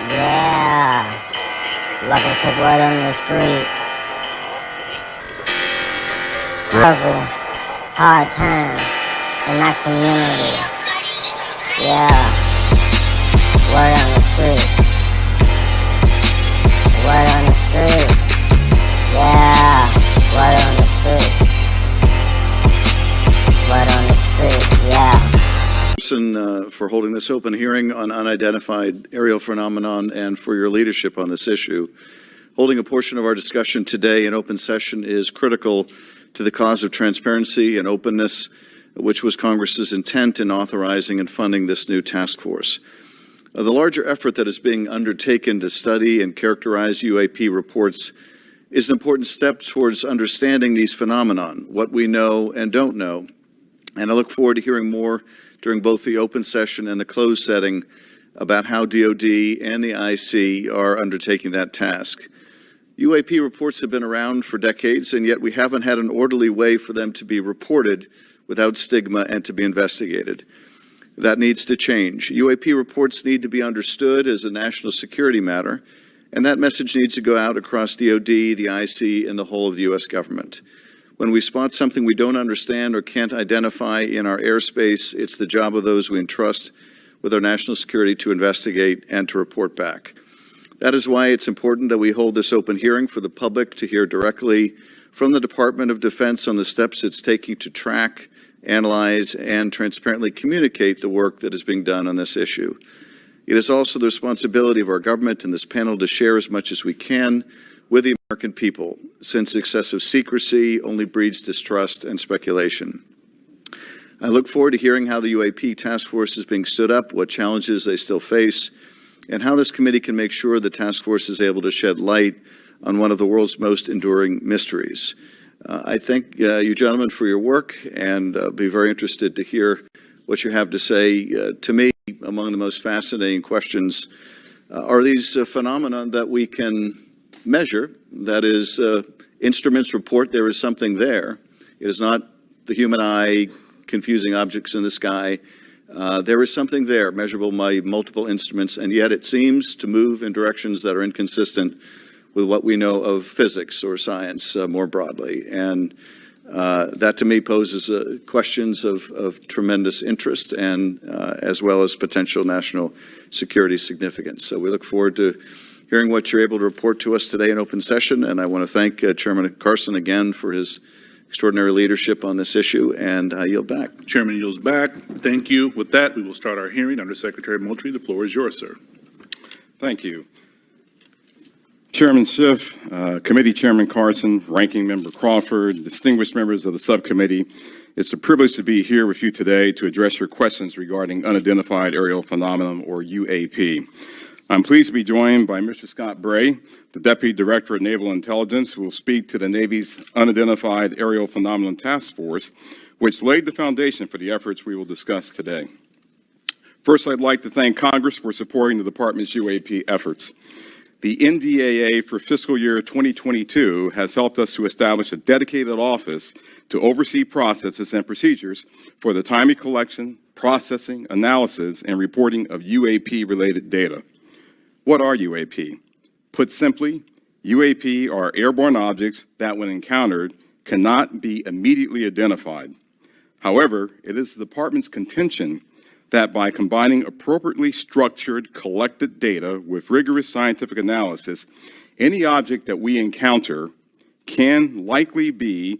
Yeah, looking for blood on the street. Struggle, hard times in that community. Yeah, word on the street. Word on the street. Yeah, word on the street. Word on the street, yeah. For holding this open hearing on unidentified aerial phenomenon and for your leadership on this issue. Holding a portion of our discussion today in open session is critical to the cause of transparency and openness, which was Congress's intent in authorizing and funding this new task force. The larger effort that is being undertaken to study and characterize UAP reports is an important step towards understanding these phenomenon, what we know and don't know. And I look forward to hearing more during both the open session and the closed setting about how DoD and the IC are undertaking that task. UAP reports have been around for decades, and yet we haven't had an orderly way for them to be reported without stigma and to be investigated. That needs to change. UAP reports need to be understood as a national security matter, and that message needs to go out across DoD, the IC, and the whole of the U.S. government. When we spot something we don't understand or can't identify in our airspace, it's the job of those we entrust with our national security to investigate and to report back. That is why it's important that we hold this open hearing for the public to hear directly from the Department of Defense on the steps it's taking to track, analyze, and transparently communicate the work that is being done on this issue. It is also the responsibility of our government and this panel to share as much as we can with the American people, since excessive secrecy only breeds distrust and speculation. I look forward to hearing how the UAP task force is being stood up, what challenges they still face, and how this committee can make sure the task force is able to shed light on one of the world's most enduring mysteries. I thank you gentlemen for your work, and be very interested to hear what you have to say. To me, among the most fascinating questions are these phenomena that we can measure. That is, instruments report there is something there. It is not the human eye confusing objects in the sky. There is something there, measurable by multiple instruments, and yet it seems to move in directions that are inconsistent with what we know of physics or science more broadly. And that to me poses questions of tremendous interest and as well as potential national security significance. So we look forward to hearing what you're able to report to us today in open session, and I want to thank Chairman Carson again for his extraordinary leadership on this issue, and I yield back. Chairman yields back. Thank you. With that, we will start our hearing. Under Secretary Moultrie, the floor is yours, sir. Thank you. Chairman Schiff, Committee Chairman Carson, Ranking Member Crawford, distinguished members of the subcommittee, it's a privilege to be here with you today to address your questions regarding unidentified aerial phenomenon, or UAP. I'm pleased to be joined by Mr. Scott Bray, the Deputy Director of Naval Intelligence, who will speak to the Navy's Unidentified Aerial Phenomenon Task Force, which laid the foundation for the efforts we will discuss today. First, I'd like to thank Congress for supporting the Department's UAP efforts. The NDAA for fiscal year 2022 has helped us to establish a dedicated office to oversee processes and procedures for the timely collection, processing, analysis, and reporting of UAP-related data. What are UAP? Put simply, UAP are airborne objects that, when encountered, cannot be immediately identified. However, it is the Department's contention that by combining appropriately structured, collected data with rigorous scientific analysis, any object that we encounter can likely be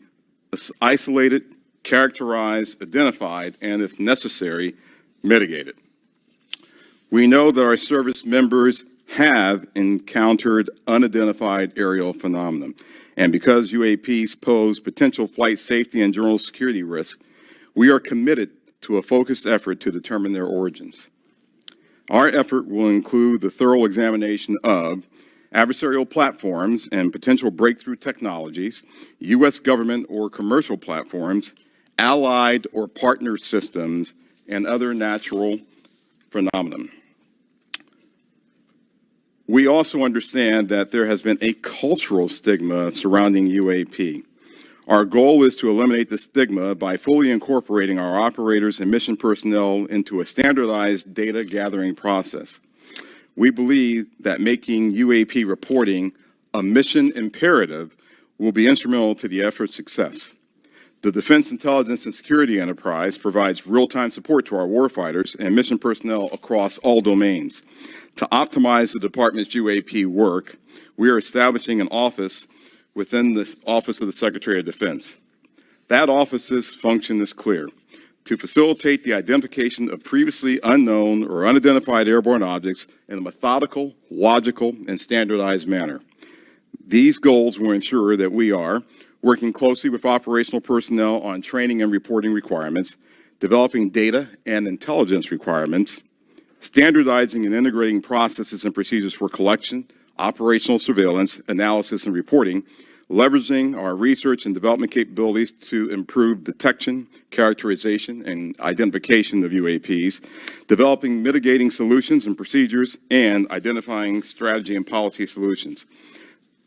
isolated, characterized, identified, and if necessary, mitigated. We know that our service members have encountered unidentified aerial phenomena, and because UAPs pose potential flight safety and general security risk, we are committed to a focused effort to determine their origins. Our effort will include the thorough examination of adversarial platforms and potential breakthrough technologies, U.S. government or commercial platforms, allied or partner systems, and other natural phenomena. We also understand that there has been a cultural stigma surrounding UAP. Our goal is to eliminate the stigma by fully incorporating our operators and mission personnel into a standardized data gathering process. We believe that making UAP reporting a mission imperative will be instrumental to the effort's success. The Defense Intelligence and Security Enterprise provides real-time support to our warfighters and mission personnel across all domains. To optimize the department's UAP work, we are establishing an office within the Office of the Secretary of Defense. That office's function is clear: to facilitate the identification of previously unknown or unidentified airborne objects in a methodical, logical, and standardized manner. These goals will ensure that we are working closely with operational personnel on training and reporting requirements, developing data and intelligence requirements, standardizing and integrating processes and procedures for collection, operational surveillance, analysis, and reporting, leveraging our research and development capabilities to improve detection, characterization, and identification of UAPs, developing mitigating solutions and procedures, and identifying strategy and policy solutions.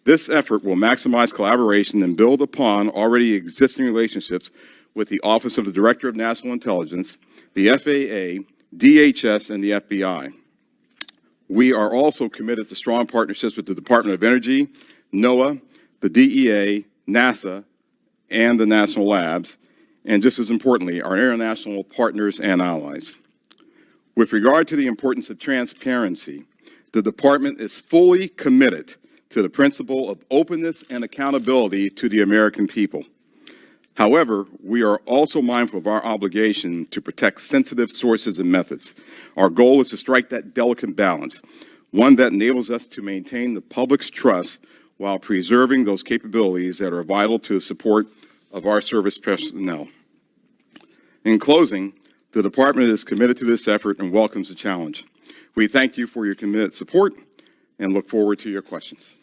This effort will maximize collaboration and build upon already existing relationships with the Office of the Director of National Intelligence, the FAA, DHS, and the FBI. We are also committed to strong partnerships with the Department of Energy, NOAA, the DEA, NASA, and the national labs, and just as importantly, our international partners and allies. With regard to the importance of transparency, the department is fully committed to the principle of openness and accountability to the American people. However, we are also mindful of our obligation to protect sensitive sources and methods. Our goal is to strike that delicate balance, one that enables us to maintain the public's trust while preserving those capabilities that are vital to the support of our service personnel. In closing, the department is committed to this effort and welcomes the challenge. We thank you for your committed support and look forward to your questions.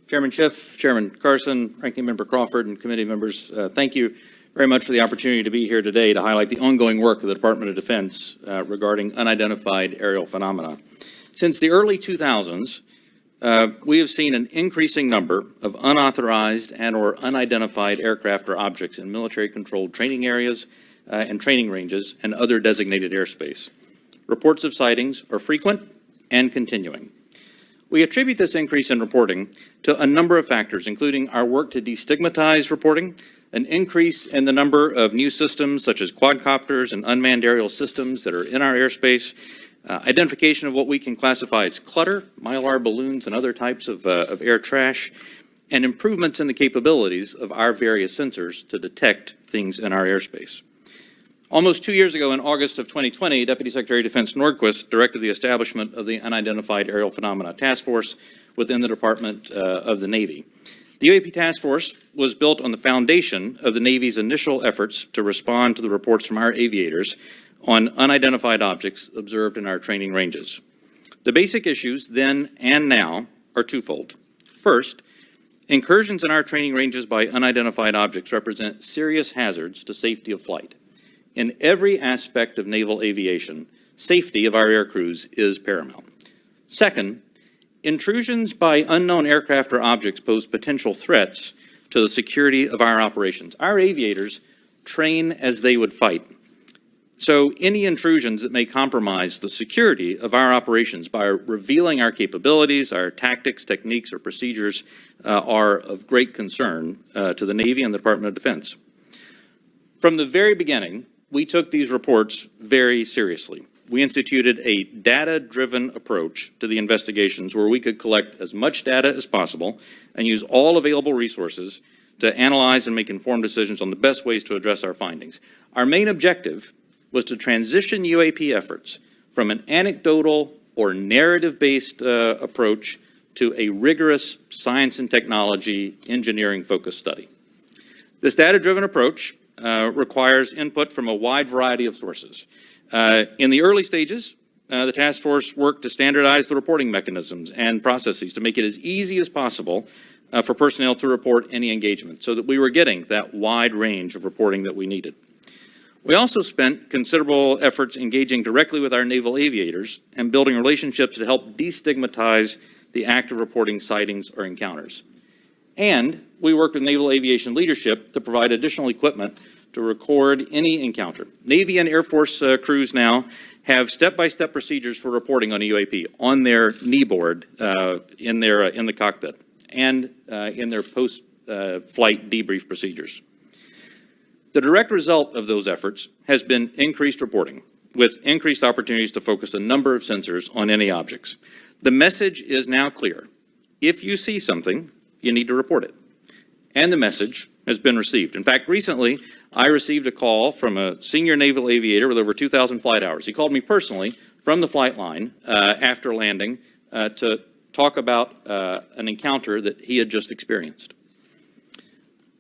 Chairman Schiff, Chairman Carson, Ranking Member Crawford, and committee members, thank you very much for the opportunity to be here today to highlight the ongoing work of the Department of Defense regarding unidentified aerial phenomena. Since the early 2000s, we have seen an increasing number of unauthorized and or unidentified aircraft or objects in military-controlled training areas and training ranges and other designated airspace. Reports of sightings are frequent and continuing. We attribute this increase in reporting to a number of factors, including our work to destigmatize reporting, an increase in the number of new systems such as quadcopters and unmanned aerial systems that are in our airspace, identification of what we can classify as clutter, mylar balloons, and other types of air trash, and improvements in the capabilities of our various sensors to detect things in our airspace. Almost 2 years ago, in August of 2020, Deputy Secretary of Defense Nordquist directed the establishment of the Unidentified Aerial Phenomena Task Force within the Department of the Navy. The UAP Task Force was built on the foundation of the Navy's initial efforts to respond to the reports from our aviators on unidentified objects observed in our training ranges. The basic issues then and now are twofold. First, incursions in our training ranges by unidentified objects represent serious hazards to safety of flight. In every aspect of naval aviation, safety of our air crews is paramount. Second, intrusions by unknown aircraft or objects pose potential threats to the security of our operations. Our aviators train as they would fight. So any intrusions that may compromise the security of our operations by revealing our capabilities, our tactics, techniques, or procedures are of great concern to the Navy and the Department of Defense. From the very beginning, we took these reports very seriously. We instituted a data-driven approach to the investigations where we could collect as much data as possible and use all available resources to analyze and make informed decisions on the best ways to address our findings. Our main objective was to transition UAP efforts from an anecdotal or narrative-based approach to a rigorous science and technology engineering-focused study. This data-driven approach requires input from a wide variety of sources. In the early stages, the task force worked to standardize the reporting mechanisms and processes to make it as easy as possible for personnel to report any engagement so that we were getting that wide range of reporting that we needed. We also spent considerable efforts engaging directly with our naval aviators and building relationships to help destigmatize the act of reporting sightings or encounters. And we worked with naval aviation leadership to provide additional equipment to record any encounter. Navy and Air Force crews now have step-by-step procedures for reporting on a UAP on their knee board in the cockpit and in their post-flight debrief procedures. The direct result of those efforts has been increased reporting, with increased opportunities to focus a number of sensors on any objects. The message is now clear. If you see something, you need to report it. And the message has been received. In fact, recently, I received a call from a senior naval aviator with over 2,000 flight hours. He called me personally from the flight line after landing to talk about an encounter that he had just experienced.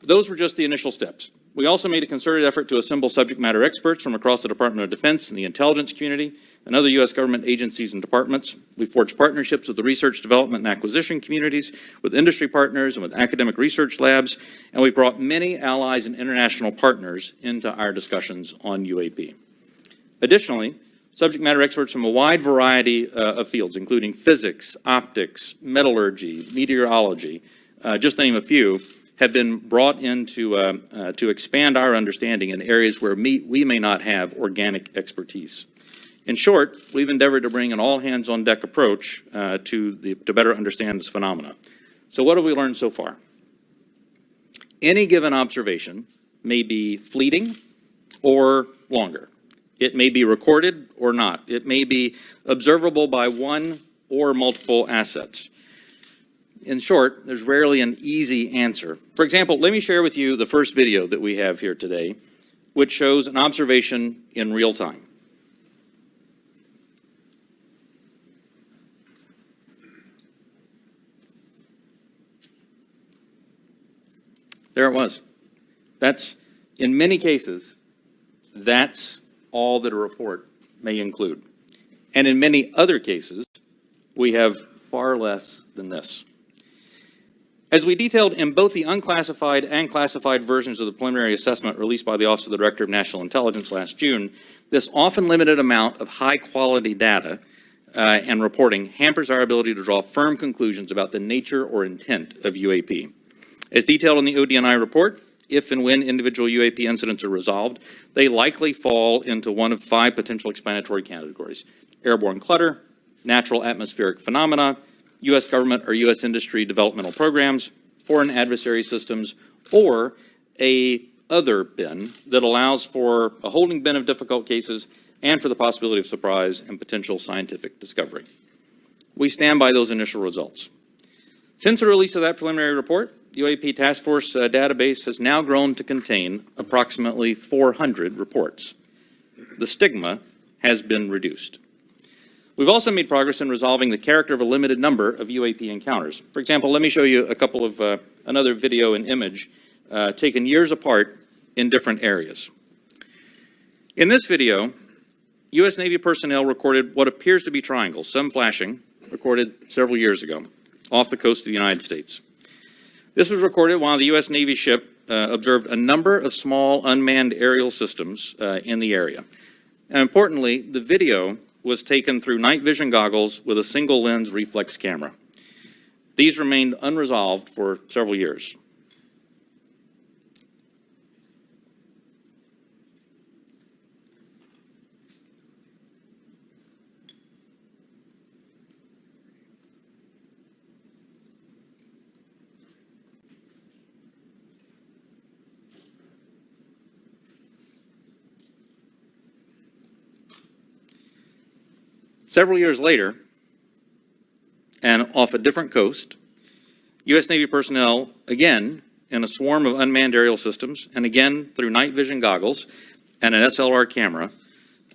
Those were just the initial steps. We also made a concerted effort to assemble subject matter experts from across the Department of Defense and the intelligence community and other U.S. government agencies and departments. We forged partnerships with the research, development, and acquisition communities, with industry partners, and with academic research labs, and we brought many allies and international partners into our discussions on UAP. Additionally, subject matter experts from a wide variety of fields, including physics, optics, metallurgy, meteorology, just to name a few, have been brought in to expand our understanding in areas where we may not have organic expertise. In short, we've endeavored to bring an all-hands-on-deck approach to better understand this phenomena. So what have we learned so far? Any given observation may be fleeting or longer. It may be recorded or not. It may be observable by one or multiple assets. In short, there's rarely an easy answer. For example, let me share with you the first video that we have here today, which shows an observation in real time. There it was. That's, in many cases, that's all that a report may include. And in many other cases, we have far less than this. As we detailed in both the unclassified and classified versions of the preliminary assessment released by the Office of the Director of National Intelligence last June, this often limited amount of high-quality data and reporting hampers our ability to draw firm conclusions about the nature or intent of UAP. As detailed in the ODNI report, if and when individual UAP incidents are resolved, they likely fall into one of 5 potential explanatory categories: airborne clutter, natural atmospheric phenomena, U.S. government or U.S. industry developmental programs, foreign adversary systems, or a other bin that allows for a holding bin of difficult cases and for the possibility of surprise and potential scientific discovery. We stand by those initial results. Since the release of that preliminary report, the UAP Task Force database has now grown to contain approximately 400 reports. The stigma has been reduced. We've also made progress in resolving the character of a limited number of UAP encounters. For example, let me show you a couple of another video and image taken years apart in different areas. In this video, U.S. Navy personnel recorded what appears to be triangles, some flashing, recorded several years ago, off the coast of the United States. This was recorded while the U.S. Navy ship observed a number of small unmanned aerial systems in the area. And importantly, the video was taken through night vision goggles with a single lens reflex camera. These remained unresolved for several years. Several years later, and off a different coast, U.S. Navy personnel, again, in a swarm of unmanned aerial systems, and again through night vision goggles and an SLR camera,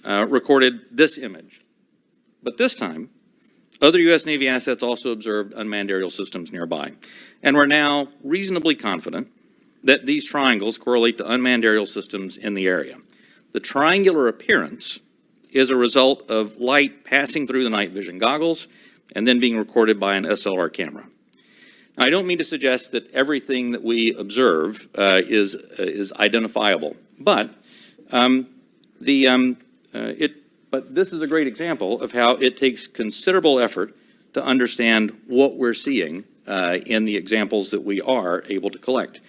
recorded this image. But this time, other U.S. Navy assets also observed unmanned aerial systems nearby. And we're now reasonably confident that these triangles correlate to unmanned aerial systems in the area. The triangular appearance is a result of light passing through the night vision goggles and then being recorded by an SLR camera. Now, I don't mean to suggest that everything that we observe is identifiable, but this is a great example of how it takes considerable effort to understand what we're seeing in the examples that we are able to collect.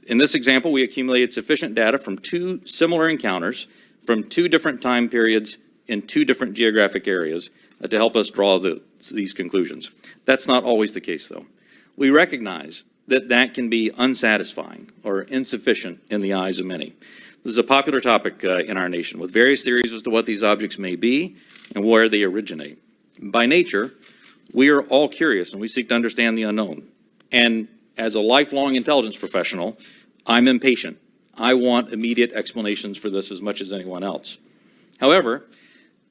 In this example, we accumulated sufficient data from 2 similar encounters from 2 different time periods in 2 different geographic areas to help us draw these conclusions. That's not always the case, though. We recognize that can be unsatisfying or insufficient in the eyes of many. This is a popular topic in our nation, with various theories as to what these objects may be and where they originate. By nature, we are all curious and we seek to understand the unknown. And as a lifelong intelligence professional, I'm impatient. I want immediate explanations for this as much as anyone else. However,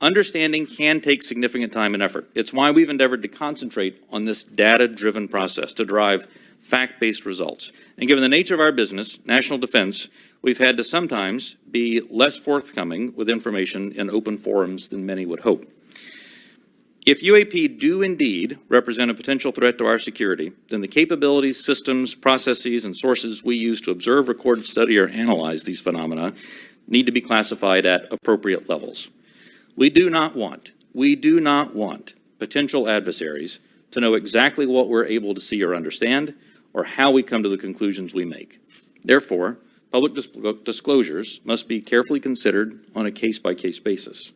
understanding can take significant time and effort. It's why we've endeavored to concentrate on this data-driven process to derive fact-based results. And given the nature of our business, national defense, we've had to sometimes be less forthcoming with information in open forums than many would hope. If UAP do indeed represent a potential threat to our security, then the capabilities, systems, processes, and sources we use to observe, record, study, or analyze these phenomena need to be classified at appropriate levels. We do not want potential adversaries to know exactly what we're able to see or understand, or how we come to the conclusions we make. Therefore, public disclosures must be carefully considered on a case-by-case basis.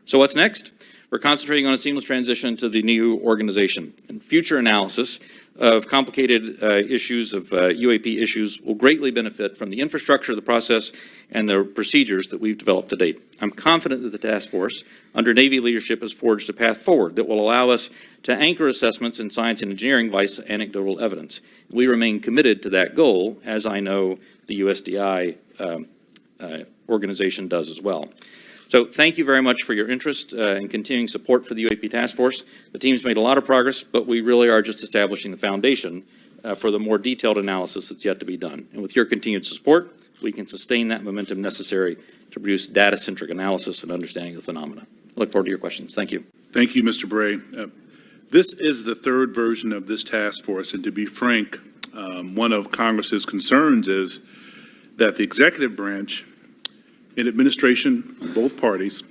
So what's next? We're concentrating on a seamless transition to the new organization, and future analysis of complicated issues of UAP issues will greatly benefit from the infrastructure, the process, and the procedures that we've developed to date. I'm confident that the task force under Navy leadership has forged a path forward that will allow us to anchor assessments in science and engineering by anecdotal evidence. We remain committed to that goal, as I know the USDI organization does as well. So thank you very much for your interest and continuing support for the UAP Task Force. The team's made a lot of progress, but we really are just establishing the foundation for the more detailed analysis that's yet to be done. And with your continued support, we can sustain that momentum necessary to produce data-centric analysis and understanding of the phenomena. I look forward to your questions. Thank you. Thank you, Mr. Bray. This is the 3rd version of this task force, and to be frank, one of Congress's concerns is that the executive branch and administration from both parties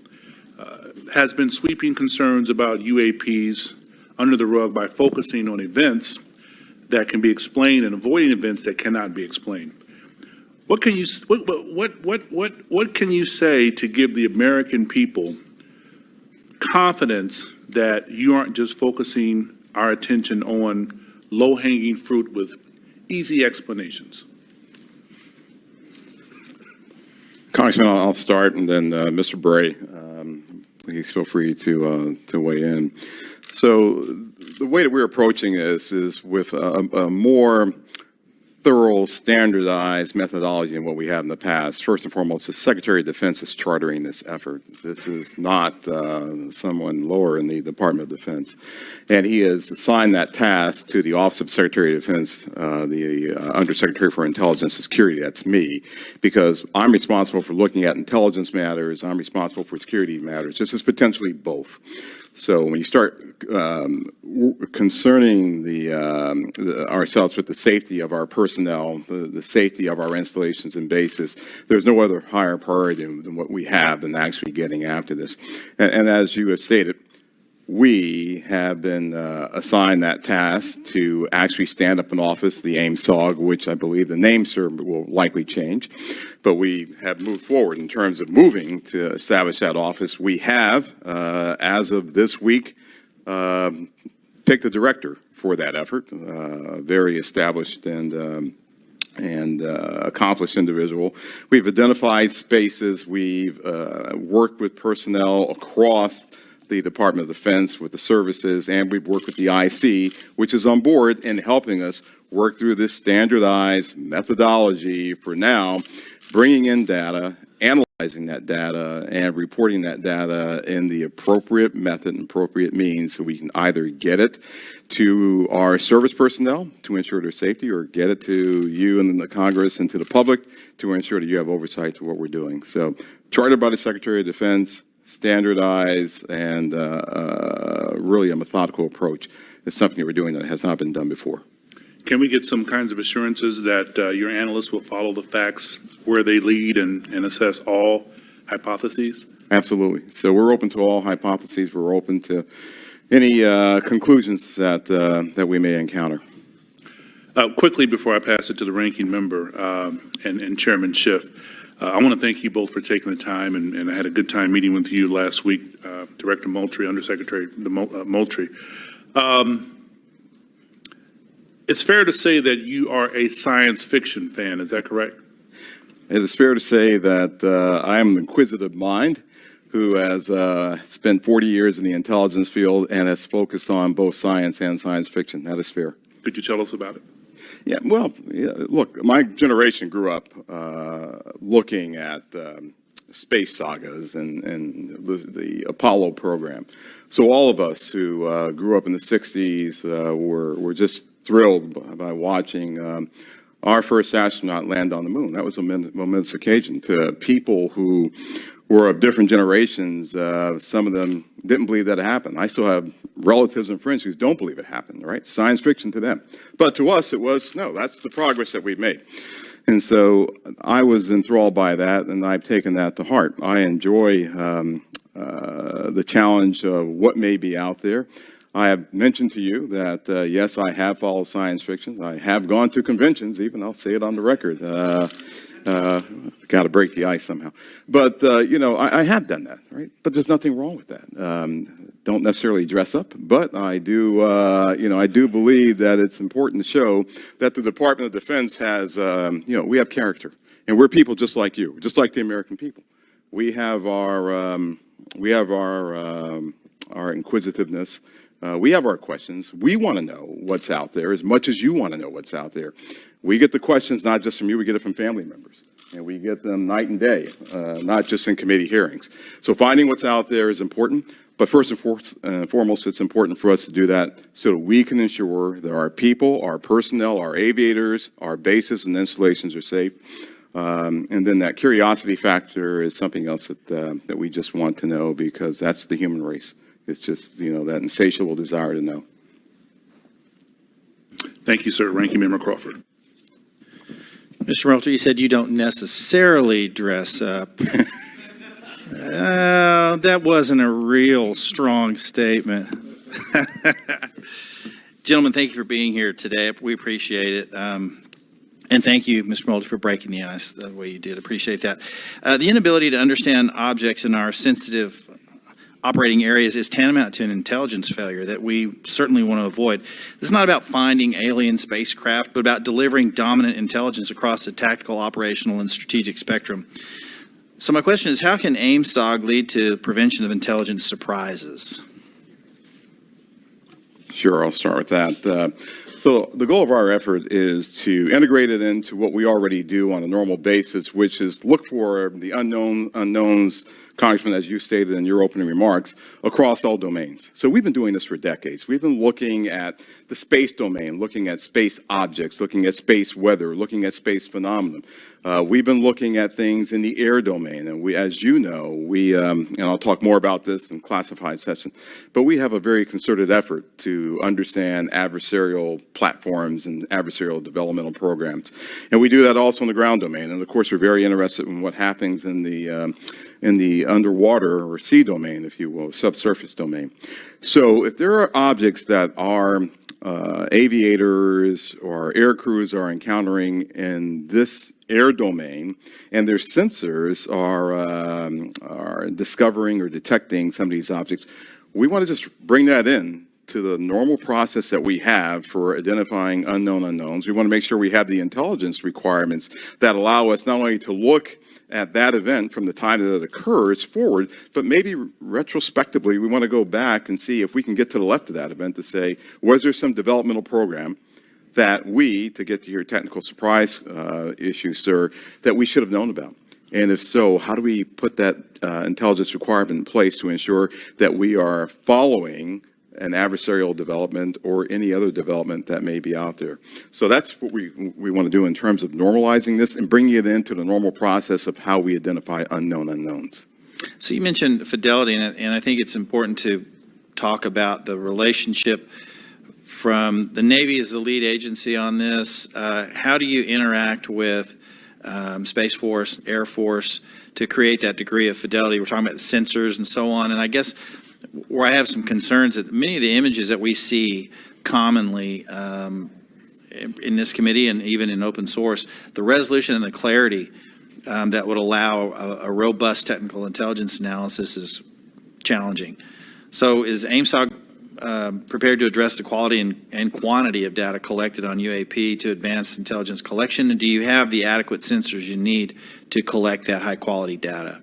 has been sweeping concerns about UAPs under the rug by focusing on events that can be explained and avoiding events that cannot be explained. What can you say to give the American people confidence that you aren't just focusing our attention on low-hanging fruit with easy explanations? Congressman, I'll start, and then Mr. Bray, please feel free to weigh in. So the way that we're approaching this is with a more thorough, standardized methodology than what we have in the past. First and foremost, the Secretary of Defense is chartering this effort. This is not someone lower in the Department of Defense. And he has assigned that task to the Office of Secretary of Defense, the Undersecretary for Intelligence and Security. That's me, because I'm responsible for looking at intelligence matters. I'm responsible for security matters. This is potentially both. So when you start concerning ourselves with the safety of our personnel, the safety of our installations and bases, there's no other higher priority than what we have than actually getting after this. And as you have stated, we have been assigned that task to actually stand up an office, the AIM-SOG, which I believe the name, sir, will likely change. But we have moved forward in terms of moving to establish that office. We have, as of this week, picked a director for that effort, a very established and accomplished individual. We've identified spaces. We've worked with personnel across the Department of Defense, with the services, and we've worked with the IC, which is on board in helping us work through this standardized methodology for now, bringing in data, analyzing that data, and reporting that data in the appropriate method and appropriate means so we can either get it to our service personnel to ensure their safety, or get it to you and the Congress and to the public to ensure that you have oversight to what we're doing. So, chartered by the Secretary of Defense, standardized, and really a methodical approach is something that we're doing that has not been done before. Can we get some kinds of assurances that your analysts will follow the facts where they lead and assess all hypotheses? Absolutely. So we're open to all hypotheses. We're open to any conclusions that we may encounter. Quickly, before I pass it to the ranking member and Chairman Schiff, I want to thank you both for taking the time, and I had a good time meeting with you last week, Director Moultrie, Undersecretary Moultrie. It's fair to say that you are a science fiction fan, is that correct? It is fair to say that I am an inquisitive mind who has spent 40 years in the intelligence field and has focused on both science and science fiction. That is fair. Could you tell us about it? Yeah, well, yeah, look, my generation grew up looking at space sagas and the Apollo program. So all of us who grew up in the 60s were just thrilled by watching our first astronaut land on the moon. That was a momentous occasion to people who were of different generations. Some of them didn't believe that it happened. I still have relatives and friends who don't believe it happened, right? Science fiction to them. But to us, it was, no, that's the progress that we've made. And so I was enthralled by that, and I've taken that to heart. I enjoy the challenge of what may be out there. I have mentioned to you that, yes, I have followed science fiction. I have gone to conventions, even. I'll say it on the record. Got to break the ice somehow. But, you know, I have done that, right? But there's nothing wrong with that. Don't necessarily dress up, but I do, you know, I do believe that it's important to show that the Department of Defense has, you know, we have character. And we're people just like you, just like the American people. We have our inquisitiveness. We have our questions. We want to know what's out there as much as you want to know what's out there. We get the questions not just from you, we get it from family members. And we get them night and day, not just in committee hearings. So finding what's out there is important. But first and foremost, it's important for us to do that so that we can ensure that our people, our personnel, our aviators, our bases and installations are safe. And then that curiosity factor is something else that we just want to know, because that's the human race. It's just, you know, that insatiable desire to know. Thank you, sir. Ranking Member Crawford. Mr. Moultrie, you said you don't necessarily dress up. That wasn't a real strong statement. Gentlemen, thank you for being here today. We appreciate it. And thank you, Mr. Moultrie, for breaking the ice the way you did. Appreciate that. The inability to understand objects in our sensitive operating areas is tantamount to an intelligence failure that we certainly want to avoid. This is not about finding alien spacecraft, but about delivering dominant intelligence across the tactical, operational, and strategic spectrum. So my question is, how can AIM-SOG lead to prevention of intelligence surprises? Sure, I'll start with that. So the goal of our effort is to integrate it into what we already do on a normal basis, which is look for the unknowns, Congressman, as you stated in your opening remarks, across all domains. So we've been doing this for decades. We've been looking at the space domain, looking at space objects, looking at space weather, looking at space phenomenon. We've been looking at things in the air domain, and we, as you know, and I'll talk more about this in classified session, but we have a very concerted effort to understand adversarial platforms and adversarial developmental programs. And we do that also in the ground domain. And of course, we're very interested in what happens in the underwater or sea domain, if you will, subsurface domain. So if there are objects that our aviators or air crews are encountering in this air domain, and their sensors are discovering or detecting some of these objects, we want to just bring that in to the normal process that we have for identifying unknown unknowns. We want to make sure we have the intelligence requirements that allow us not only to look at that event from the time that it occurs forward, but maybe retrospectively we want to go back and see if we can get to the left of that event to say, was there some developmental program that we, to get to your technical surprise issue, sir, that we should have known about? And if so, how do we put that intelligence requirement in place to ensure that we are following an adversarial development or any other development that may be out there? So that's what we want to do in terms of normalizing this and bringing it into the normal process of how we identify unknown unknowns. So you mentioned fidelity, and I think it's important to talk about the relationship from the Navy as the lead agency on this. How do you interact with Space Force, Air Force to create that degree of fidelity? We're talking about the sensors and so on. And I guess where I have some concerns that many of the images that we see commonly in this committee and even in open source, the resolution and the clarity that would allow a robust technical intelligence analysis is challenging. So is AIMSOC prepared to address the quality and quantity of data collected on UAP to advance intelligence collection? And do you have the adequate sensors you need to collect that high-quality data?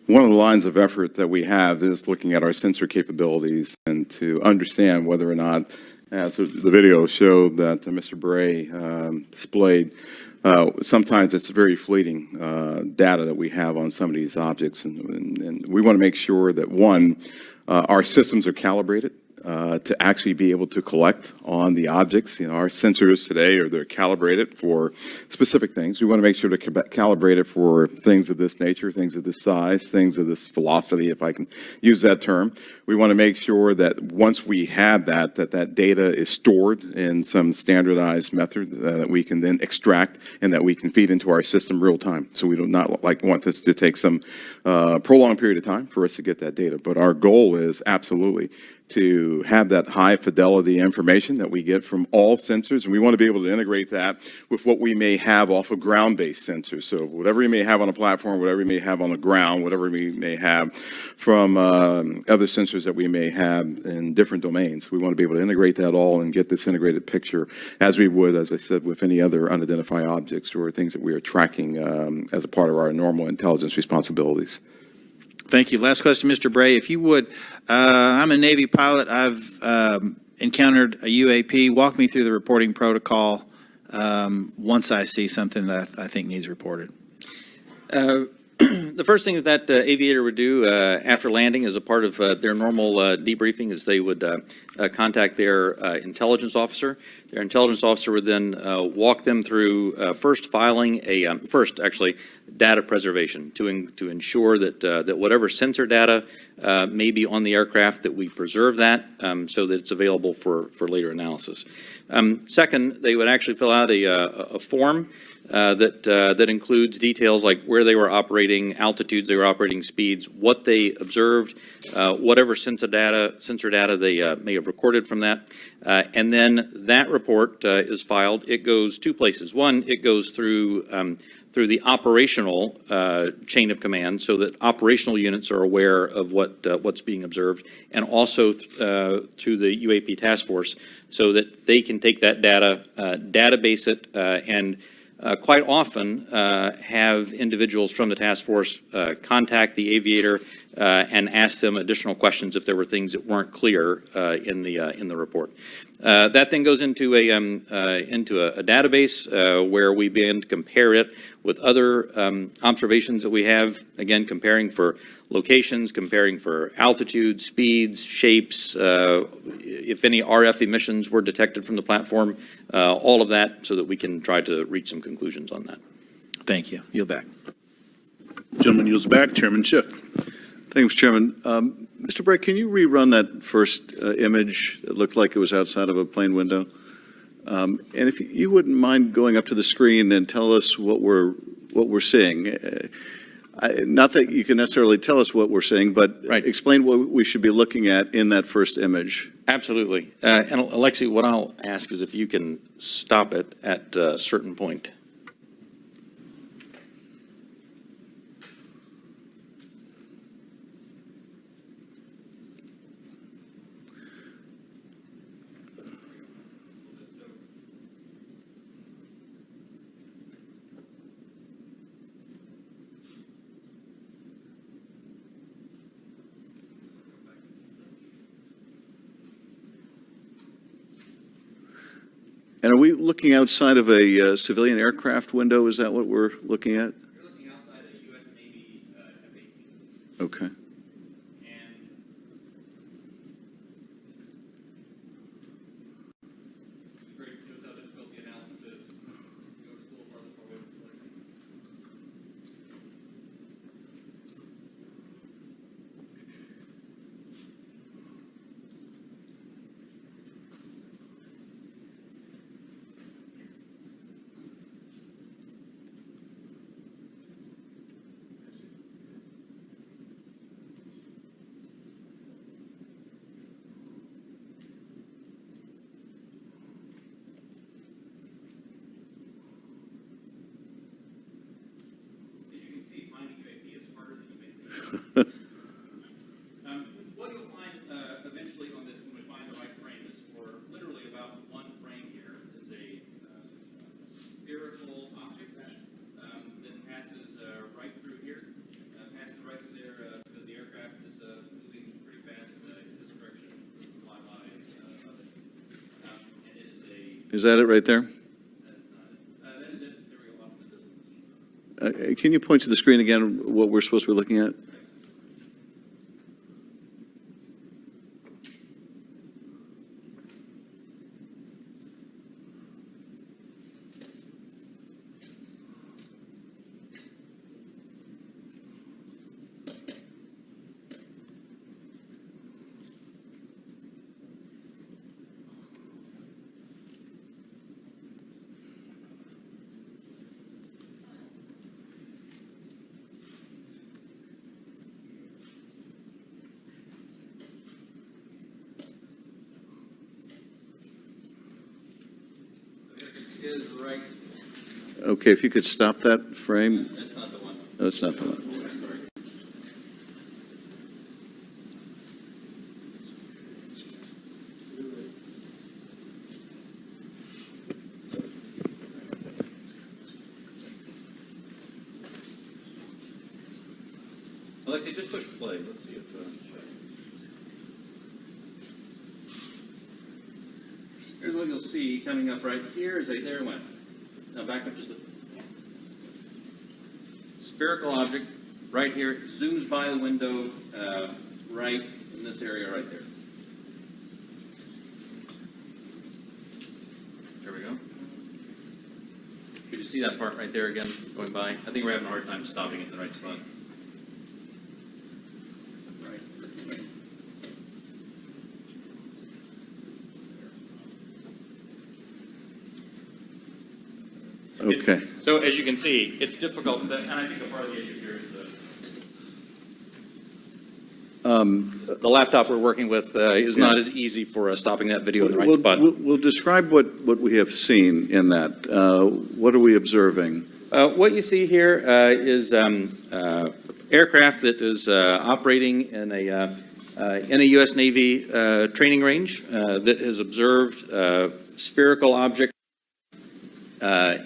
One of the lines of effort that we have is looking at our sensor capabilities and to understand whether or not, as the video showed that Mr. Bray displayed, sometimes it's very fleeting data that we have on some of these objects. And we want to make sure that, one, our systems are calibrated to actually be able to collect on the objects. Our sensors today they're calibrated for specific things. We want to make sure they're calibrated for things of this nature, things of this size, things of this velocity, if I can use that term. We want to make sure that once we have that data is stored in some standardized method that we can then extract and that we can feed into our system real time. So we do not want this to take some prolonged period of time for us to get that data. But our goal is absolutely to have that high fidelity information that we get from all sensors, and we want to be able to integrate that with what we may have off of ground-based sensors. So whatever we may have on a platform, whatever we may have on the ground, whatever we may have from other sensors that we may have in different domains, we want to be able to integrate that all and get this integrated picture as we would, as I said, with any other unidentified objects or things that we are tracking as a part of our normal intelligence responsibilities. Thank you. Last question, Mr. Bray, if you would. I'm a Navy pilot. I've encountered a UAP. Walk me through the reporting protocol once I see something that I think needs reported. The first thing that aviator would do after landing as a part of their normal debriefing is they would contact their intelligence officer. Their intelligence officer would then walk them through first filing actually data preservation to ensure that that whatever sensor data may be on the aircraft, that we preserve that so that it's available for later analysis. Second, they would actually fill out a form that includes details like where they were operating, altitudes they were operating, speeds, what they observed, whatever sensor data they may have recorded from that. And then that report is filed. It goes two places. One, it goes through the operational chain of command so that operational units are aware of what's being observed, and also through the UAP task force so that they can take that data, database it, and quite often have individuals from the task force contact the aviator and ask them additional questions if there were things that weren't clear in the report. That then goes into a database where we begin to compare it with other observations that we have, again, comparing for locations, comparing for altitude, speeds, shapes, if any RF emissions were detected from the platform, all of that so that we can try to reach some conclusions on that. Thank you. Yield back. Gentleman yields back. Chairman Schiff. Thank you, Mr. Chairman. Mr. Bray, can you rerun that first image that looked like it was outside of a plane window? And if you wouldn't mind going up to the screen and tell us what we're seeing. Not that you can necessarily tell us what we're seeing, but right. Explain what we should be looking at in that first image. Absolutely. And Alexi, what I'll ask is if you can stop it at a certain point. And are we looking outside of a civilian aircraft window? Is that what we're looking at? You're looking outside a U.S. Navy F-18. Okay. Is that it right there? Can you point to the screen again, what we're supposed to be looking at? Is right. Okay, if you could stop that frame. That's not the one. No, that's not the one. Alexi, just push play. Let's see if. Here's what you'll see coming up right here is there it went. Now back up just a spherical object right here. It zooms by the window right in this area right there. There we go. Could you see that part right there again going by? I think we're having a hard time stopping it in the right spot. Okay. So as you can see, it's difficult, and I think a part of the issue here is the laptop we're working with is not as easy for stopping that video in the right spot. We'll describe what we have seen in that. What are we observing? What you see here is aircraft that is operating in a U.S. Navy training range that has observed spherical objects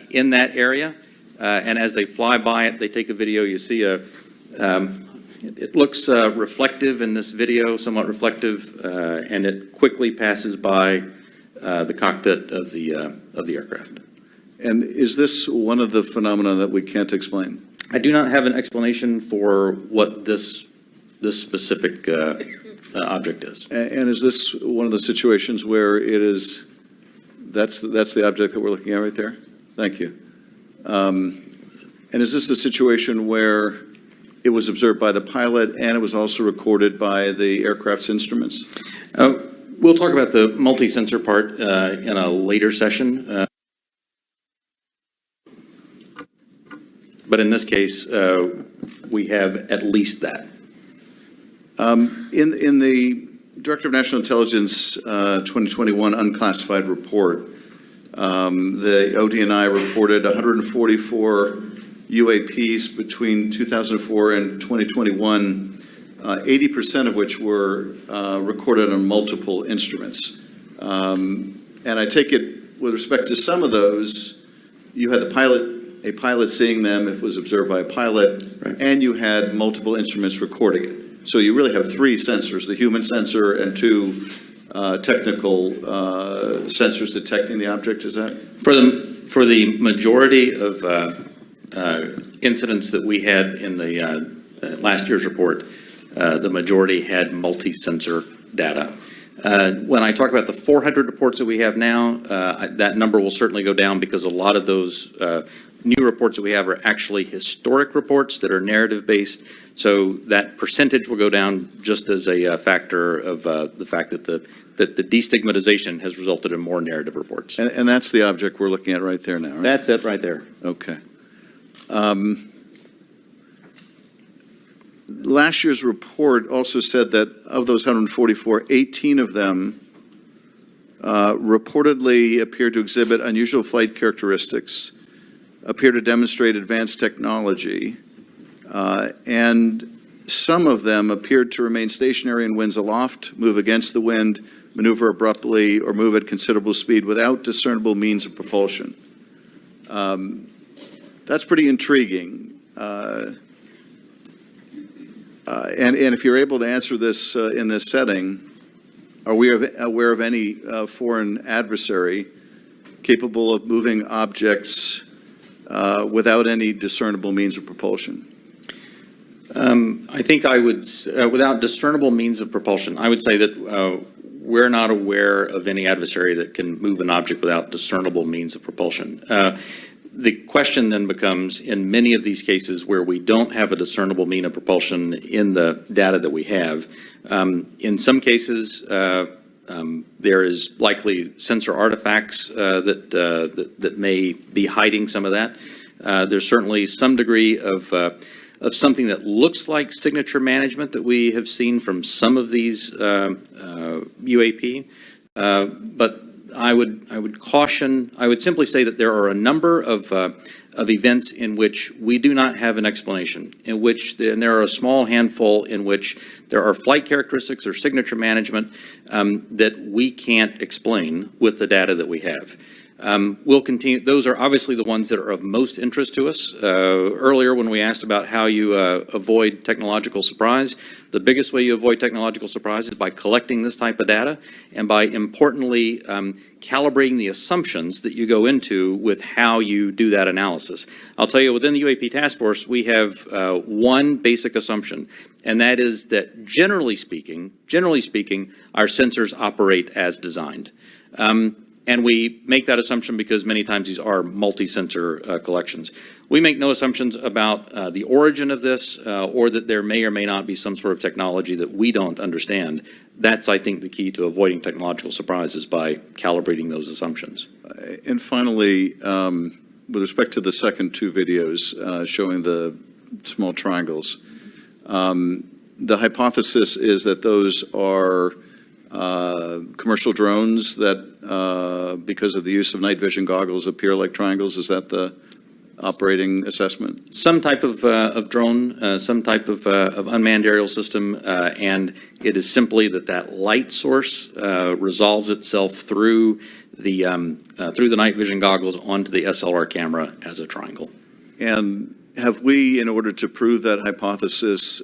in that area, and as they fly by it, they take a video. You see it looks reflective in this video, somewhat reflective, and it quickly passes by the cockpit of the aircraft. And is this one of the phenomena that we can't explain? I do not have an explanation for what this specific object is. And is this one of the situations where it is, that's the object that we're looking at right there? Thank you. And is this a situation where it was observed by the pilot and it was also recorded by the aircraft's instruments? We'll talk about the multi-sensor part in a later session. But in this case, we have at least that. In the Director of National Intelligence 2021 unclassified report, the ODNI reported 144 UAPs between 2004 and 2021, 80% of which were recorded on multiple instruments. And I take it with respect to some of those, you had a pilot seeing them if it was observed by a pilot, right, and you had multiple instruments recording it. So you really have three sensors, the human sensor and two technical sensors detecting the object, is that? For the majority of incidents that we had in the last year's report, the majority had multi-sensor data. When I talk about the 400 reports that we have now, that number will certainly go down because a lot of those new reports that we have are actually historic reports that are narrative-based. So that percentage will go down just as a factor of the fact that the destigmatization has resulted in more narrative reports. And that's the object we're looking at right there now, right? That's it right there. Okay. Last year's report also said that of those 144, 18 of them reportedly appeared to exhibit unusual flight characteristics, appear to demonstrate advanced technology, and some of them appeared to remain stationary in winds aloft, move against the wind, maneuver abruptly, or move at considerable speed without discernible means of propulsion. That's pretty intriguing. And if you're able to answer this in this setting, are we aware of any foreign adversary capable of moving objects without any discernible means of propulsion? I think I would, without discernible means of propulsion, I would say that we're not aware of any adversary that can move an object without discernible means of propulsion. The question then becomes, in many of these cases where we don't have a discernible mean of propulsion in the data that we have, in some cases, there is likely sensor artifacts that may be hiding some of that. There's certainly some degree of something that looks like signature management that we have seen from some of these UAP, but I would caution. I would simply say that there are a number of events in which we do not have an explanation, and there are a small handful in which there are flight characteristics or signature management that we can't explain with the data that we have. We'll continue. Those are obviously the ones that are of most interest to us. Earlier, when we asked about how you avoid technological surprise, the biggest way you avoid technological surprise is by collecting this type of data and by, importantly, calibrating the assumptions that you go into with how you do that analysis. I'll tell you, within the UAP task force, we have one basic assumption, and that is that generally speaking, our sensors operate as designed. And we make that assumption because many times these are multi-sensor collections. We make no assumptions about the origin of this or that there may or may not be some sort of technology that we don't understand. That's, I think, the key to avoiding technological surprises by calibrating those assumptions. And finally, with respect to the second two videos showing the small triangles, the hypothesis is that those are commercial drones that, because of the use of night vision goggles, appear like triangles. Is that the operating assessment? Some type of drone, some type of unmanned aerial system, and it is simply that light source resolves itself through the night vision goggles onto the SLR camera as a triangle. And have we, in order to prove that hypothesis,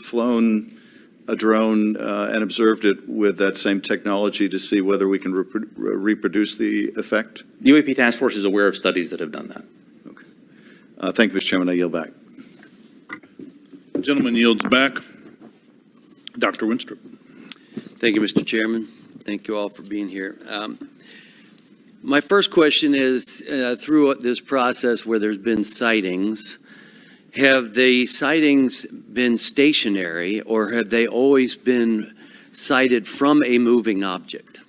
flown a drone and observed it with that same technology to see whether we can reproduce the effect? The UAP Task Force is aware of studies that have done that. Okay. Thank you, Mr. Chairman. I yield back. The gentleman yields back. Dr. Winstrup. Thank you, Mr. Chairman. Thank you all for being here. My first question is, through this process where there's been sightings, have the sightings been stationary, or have they always been sighted from a moving object,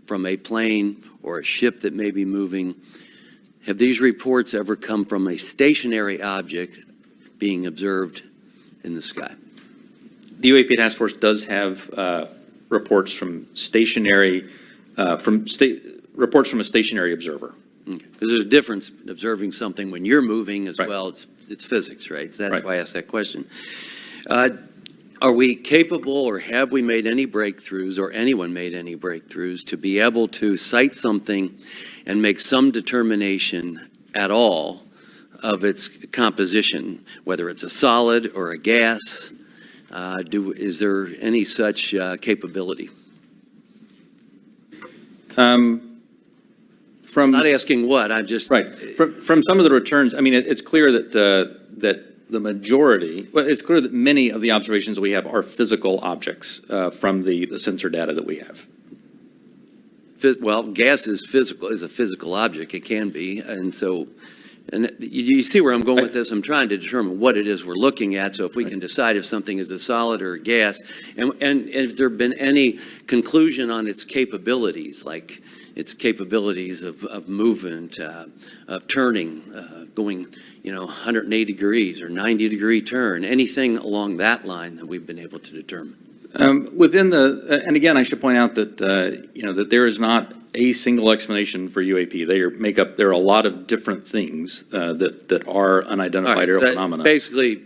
from a plane or a ship that may be moving? Have these reports ever come from a stationary object being observed in the sky? The UAP Task Force does have reports from reports from a stationary observer. Because there's a difference in observing something when you're moving as right. well. It's physics, right? So that's right. why I asked that question. Are we capable, or have we made any breakthroughs, or anyone made any breakthroughs to be able to cite something and make some determination at all of its composition, whether it's a solid or a gas? Is there any such capability? From not asking what, I'm just... Right. From some of the returns, I mean, it's clear that the majority, well, it's clear that many of the observations that we have are physical objects from the sensor data that we have. Well, gas is a physical object. It can be. And so, and you see where I'm going with this? I'm trying to determine what it is we're looking at. So if we can decide if something is a solid or a gas, and if there have been any conclusion on its capabilities, like its capabilities of movement, of turning, going, 180 degrees or 90-degree turn, anything along that line that we've been able to determine. And again, I should point out that, that there is not a single explanation for UAP. There are a lot of different things that are unidentified aerial phenomena. Basically,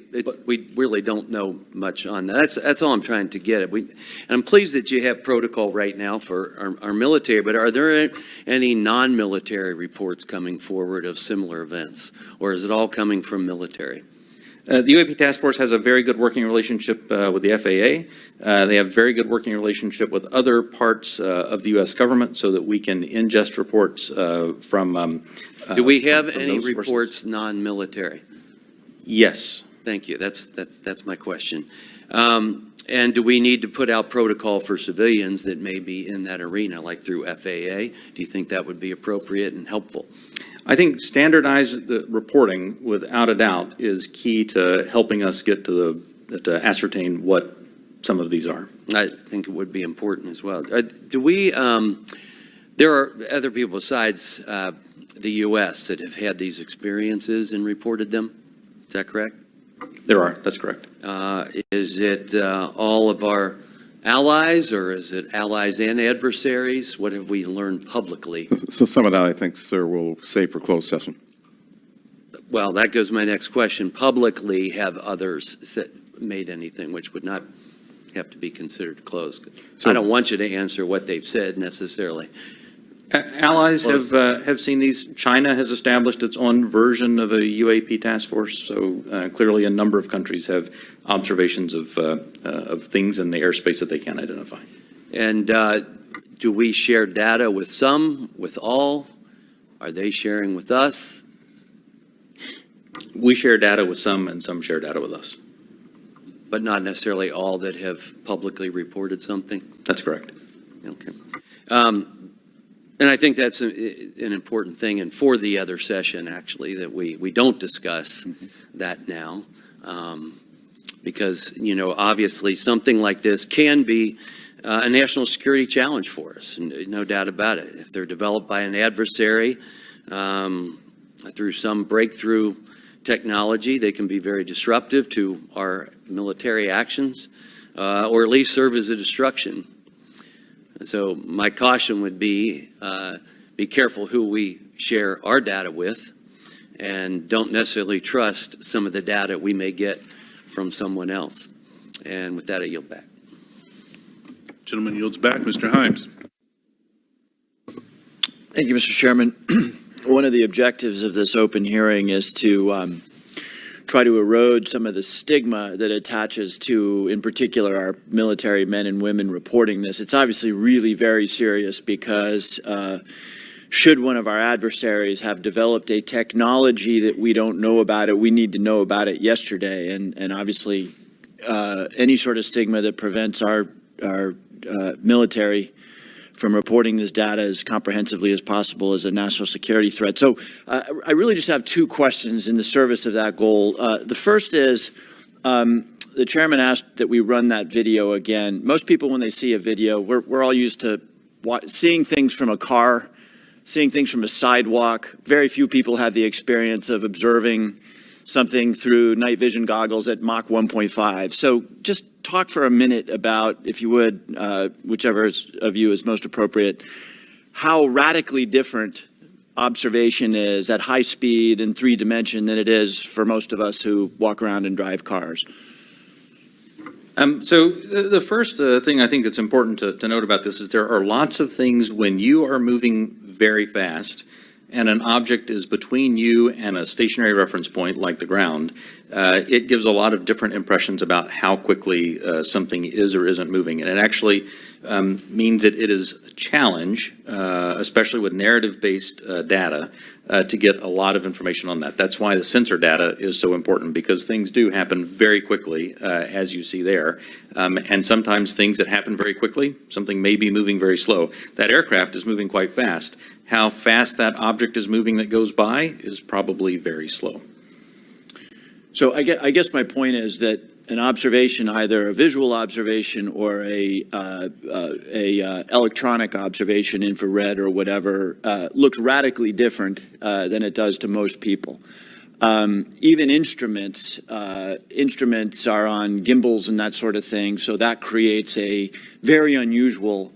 we really don't know much on that. That's all I'm trying to get at. And I'm pleased that you have protocol right now for our military, but are there any non-military reports coming forward of similar events, or is it all coming from military? The UAP Task Force has a very good working relationship with the FAA. They have very good working relationship with other parts of the U.S. government so that we can ingest reports from. Do we have from any those sources. reports non-military? Yes. Thank you. That's my question. And do we need to put out protocol for civilians that may be in that arena, like through FAA? Do you think that would be appropriate and helpful? I think standardized reporting, without a doubt, is key to helping us get to ascertain what some of these are. I think it would be important as well. Do we, there are other people besides the U.S. that have had these experiences and reported them? Is that correct? There are, that's correct. Is it all of our allies, or is it allies and adversaries? What have we learned publicly? So some of that, I think, sir, we'll save for closed session. Well, that goes to my next question. Publicly, have others made anything which would not have to be considered closed? So- I don't want you to answer what they've said necessarily. Allies have seen these. China has established its own version of a UAP task force, so clearly a number of countries have observations of things in the airspace that they can't identify. And do we share data with some, with all? Are they sharing with us? We share data with some, and some share data with us. But not necessarily all that have publicly reported something? That's correct. Okay. And I think that's an important thing, and for the other session, actually, that we don't discuss that now. Because, you know, obviously something like this can be a national security challenge for us, no doubt about it. If they're developed by an adversary through some breakthrough technology, they can be very disruptive to our military actions, or at least serve as a distraction. So my caution would be careful who we share our data with, and don't necessarily trust some of the data we may get from someone else. And with that, I yield back. Gentleman yields back. Mr. Himes. Thank you, Mr. Chairman. One of the objectives of this open hearing is to try to erode some of the stigma that attaches to, in particular, our military men and women reporting this. It's obviously really very serious because should one of our adversaries have developed a technology that we don't know about it, we need to know about it yesterday. And obviously, any sort of stigma that prevents our military from reporting this data as comprehensively as possible is a national security threat. So I really just have two questions in the service of that goal. The first is, the chairman asked that we run that video again. Most people, when they see a video, we're all used to seeing things from a car, seeing things from a sidewalk. Very few people have the experience of observing something through night vision goggles at Mach 1.5. So just talk for a minute about, if you would, whichever of you is most appropriate, how radically different observation is at high speed and 3-dimension than it is for most of us who walk around and drive cars. So the first thing I think that's important to note about this is there are lots of things when you are moving very fast and an object is between you and a stationary reference point like the ground, it gives a lot of different impressions about how quickly something is or isn't moving. And it actually means that it is a challenge, especially with narrative-based data, to get a lot of information on that. That's why the sensor data is so important, because things do happen very quickly, as you see there. And sometimes things that happen very quickly, something may be moving very slow. That aircraft is moving quite fast. How fast that object is moving that goes by is probably very slow. So I guess my point is that an observation, either a visual observation or a electronic observation, infrared or whatever, looks radically different than it does to most people. Even instruments are on gimbals and that sort of thing, so that creates a very unusual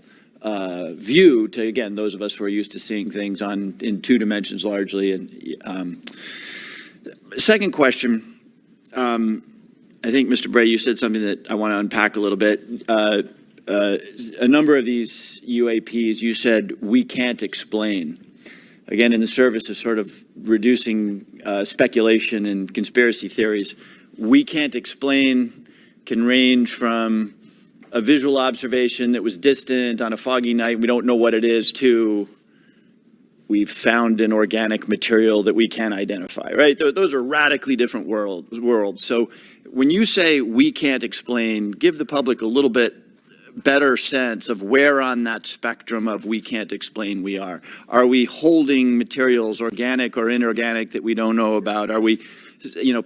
view to, again, those of us who are used to seeing things in 2 dimensions largely. And second question. I think, Mr. Bray, you said something that I want to unpack a little bit. A number of these UAPs, you said, we can't explain. Again, in the service of sort of reducing speculation and conspiracy theories, we can't explain can range from a visual observation that was distant on a foggy night, we don't know what it is, to we've found an organic material that we can't identify, right? Those are radically different worlds. So when you say we can't explain, give the public a little bit better sense of where on that spectrum of we can't explain we are. Are we holding materials, organic or inorganic, that we don't know about? Are we,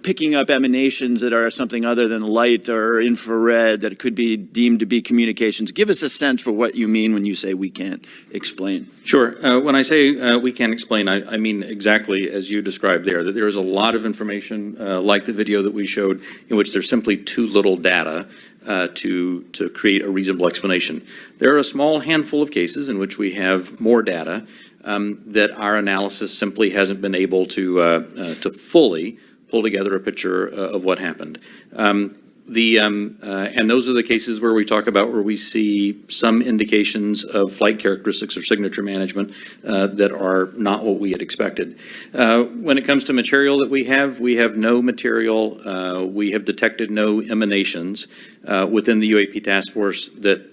picking up emanations that are something other than light or infrared that could be deemed to be communications? Give us a sense for what you mean when you say we can't explain. Sure. When I say we can't explain, I mean exactly as you described there, that there is a lot of information, like the video that we showed, in which there's simply too little data to create a reasonable explanation. There are a small handful of cases in which we have more data that our analysis simply hasn't been able to fully pull together a picture of what happened. And those are the cases where we talk about where we see some indications of flight characteristics or signature management that are not what we had expected. When it comes to material that we have no material. We have detected no emanations within the UAP task force that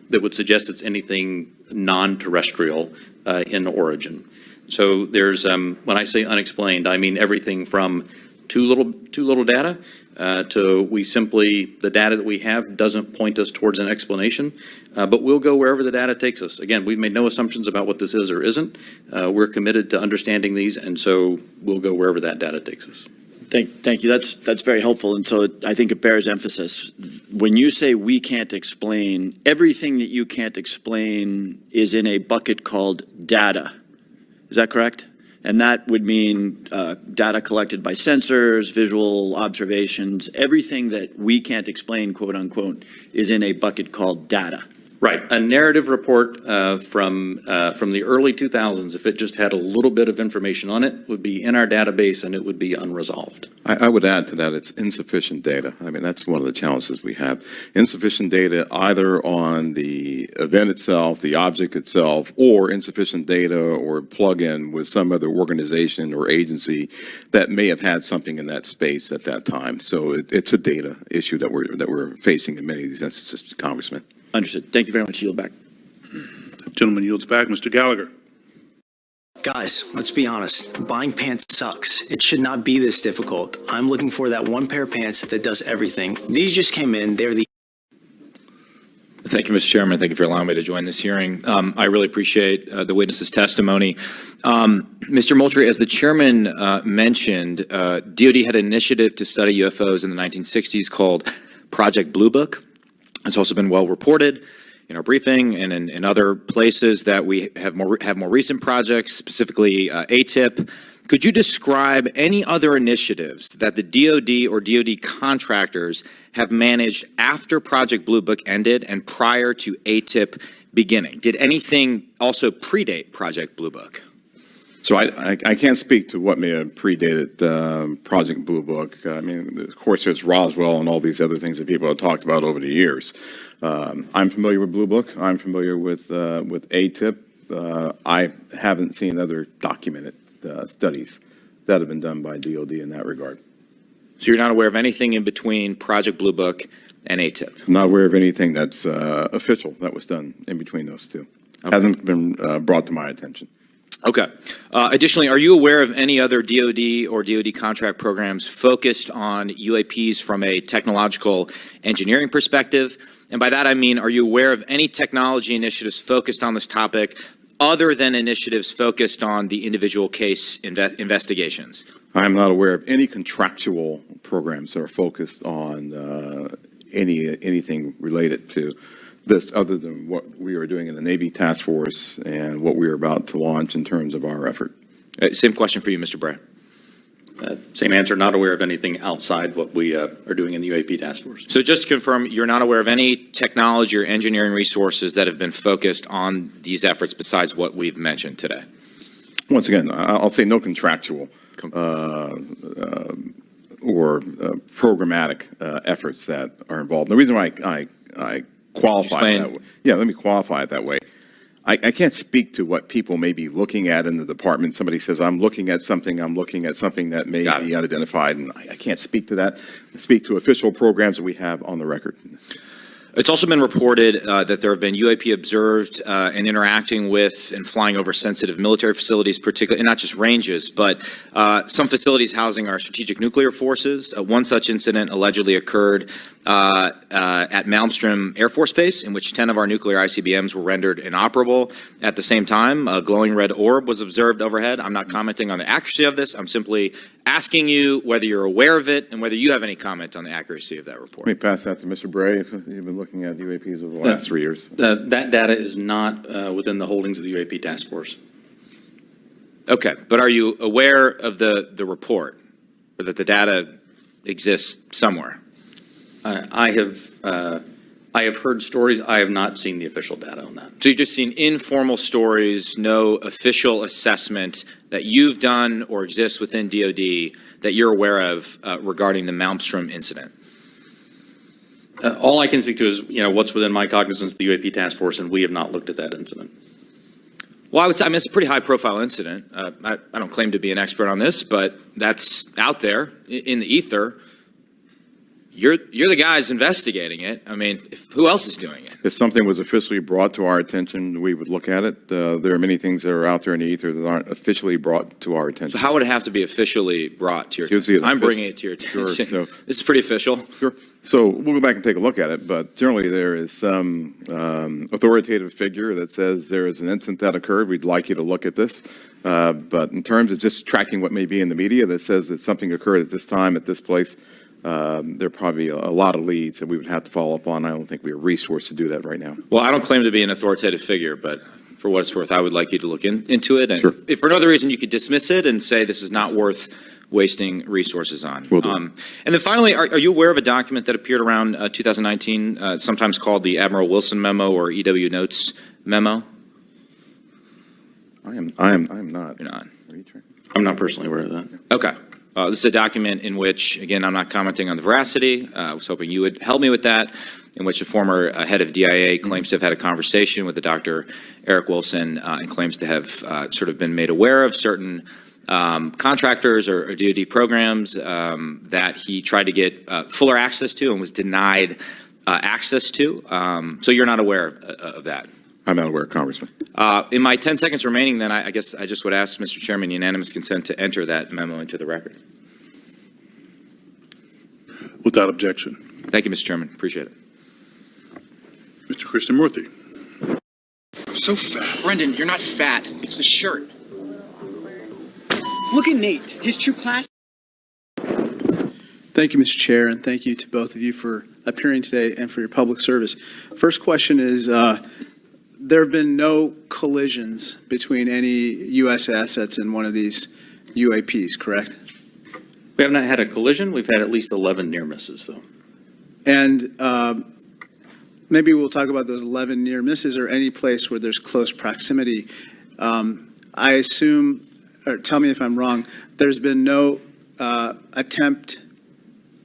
would suggest it's anything non-terrestrial in origin. So there's, when I say unexplained, I mean everything from too little data to the data that we have doesn't point us towards an explanation, but we'll go wherever the data takes us. Again, we've made no assumptions about what this is or isn't. We're committed to understanding these, and so we'll go wherever that data takes us. Thank you. That's very helpful. And so I think it bears emphasis. When you say we can't explain, everything that you can't explain is in a bucket called data. Is that correct? And that would mean data collected by sensors, visual observations, everything that we can't explain, quote unquote, is in a bucket called data. Right. A narrative report from the early 2000s, if it just had a little bit of information on it, would be in our database and it would be unresolved. I would add to that, it's insufficient data. I mean, that's one of the challenges we have. Insufficient data either on the event itself, the object itself, or insufficient data or plug-in with some other organization or agency that may have had something in that space at that time. So it's a data issue that we're facing in many of these instances, Congressman. Understood. Thank you very much. Yield back. Gentleman yields back. Mr. Gallagher. Guys, let's be honest. Buying pants sucks. It should not be this difficult. I'm looking for that one pair of pants that does everything. These just came in. They're the... Thank you, Mr. Chairman. Thank you for allowing me to join this hearing. I really appreciate the witness's testimony. Mr. Moultrie, as the chairman mentioned, DoD had an initiative to study UFOs in the 1960s called Project Blue Book. It's also been well reported in our briefing and in other places that we have more recent projects, specifically ATIP. Could you describe any other initiatives that the DoD or DoD contractors have managed after Project Blue Book ended and prior to ATIP beginning? Did anything also predate Project Blue Book? So I can't speak to what may have predated Project Blue Book. I mean, of course, there's Roswell and all these other things that people have talked about over the years. I'm familiar with Blue Book. I'm familiar with ATIP. I haven't seen other documented studies that have been done by DoD in that regard. So you're not aware of anything in between Project Blue Book and ATIP? I'm not aware of anything that's official that was done in between those two. Okay. Hasn't been brought to my attention. Okay. Additionally, are you aware of any other DoD or DoD contract programs focused on UAPs from a technological engineering perspective? And by that I mean, are you aware of any technology initiatives focused on this topic other than initiatives focused on the individual case investigations? I am not aware of any contractual programs that are focused on anything related to this other than what we are doing in the Navy Task Force and what we are about to launch in terms of our effort. Same question for you, Mr. Bray. Same answer, not aware of anything outside what we are doing in the UAP Task Force. So just to confirm, you're not aware of any technology or engineering resources that have been focused on these efforts besides what we've mentioned today? Once again, I'll say no contractual or programmatic efforts that are involved. The reason why I qualify it that way. Yeah, let me qualify it that way. I can't speak to what people may be looking at in the department. Somebody says, I'm looking at something that may be unidentified, and I can't speak to that. I speak to official programs that we have on the record. It's also been reported that there have been UAP observed and interacting with and flying over sensitive military facilities, particularly, and not just ranges, but some facilities housing our strategic nuclear forces. One such incident allegedly occurred at Malmstrom Air Force Base, in which 10 of our nuclear ICBMs were rendered inoperable. At the same time, a glowing red orb was observed overhead. I'm not commenting on the accuracy of this. I'm simply asking you whether you're aware of it and whether you have any comment on the accuracy of that report. Let me pass that to Mr. Bray, if you've been looking at UAPs over the last 3 years. That data is not within the holdings of the UAP task force. Okay, but are you aware of the report, or that the data exists somewhere? I have heard stories. I have not seen the official data on that. So you've just seen informal stories, no official assessment that you've done or exists within DoD that you're aware of regarding the Malmstrom incident? All I can speak to is, what's within my cognizance of the UAP task force, and we have not looked at that incident. Well, I would say, it's a pretty high-profile incident. I don't claim to be an expert on this, but that's out there in the ether. You're the guys investigating it. Who else is doing it? If something was officially brought to our attention, we would look at it. There are many things that are out there in the ether that aren't officially brought to our attention. So how would it have to be officially brought to your attention? I'm bringing it to your attention. Sure, this is pretty official. Sure. So we'll go back and take a look at it, but generally there is some authoritative figure that says there is an incident that occurred. We'd like you to look at this. But in terms of just tracking what may be in the media that says that something occurred at this time, at this place, there are probably a lot of leads that we would have to follow up on. I don't think we are resourced to do that right now. Well, I don't claim to be an authoritative figure, but for what it's worth, I would like you to look into it. And Sure. if for no other reason, you could dismiss it and say this is not worth wasting resources on. Will do. And then finally, are you aware of a document that appeared around 2019, sometimes called the Admiral Wilson Memo or EW Notes Memo? I am not. You're not. Are you trying? I'm not personally aware of that. Okay. This is a document in which, again, I'm not commenting on the veracity. I was hoping you would help me with that, in which a former head of DIA claims to have had a conversation with the Dr. Eric Wilson and claims to have sort of been made aware of certain contractors or DoD programs that he tried to get fuller access to and was denied access to. So you're not aware of that? I'm not aware, Congressman. In my 10 seconds remaining, then, I guess I just would ask, Mr. Chairman, unanimous consent to enter that memo into the record. Without objection. Thank you, Mr. Chairman. Appreciate it. Mr. Krishnamurthy. So fat. Brendan, you're not fat. It's the shirt. Look at Nate. His true class. Thank you, Mr. Chair, and thank you to both of you for appearing today and for your public service. First question is, there have been no collisions between any U.S. assets in one of these UAPs, correct? We have not had a collision. We've had at least 11 near misses, though. And maybe we'll talk about those 11 near misses or any place where there's close proximity. I assume, or tell me if I'm wrong, there's been no attempt,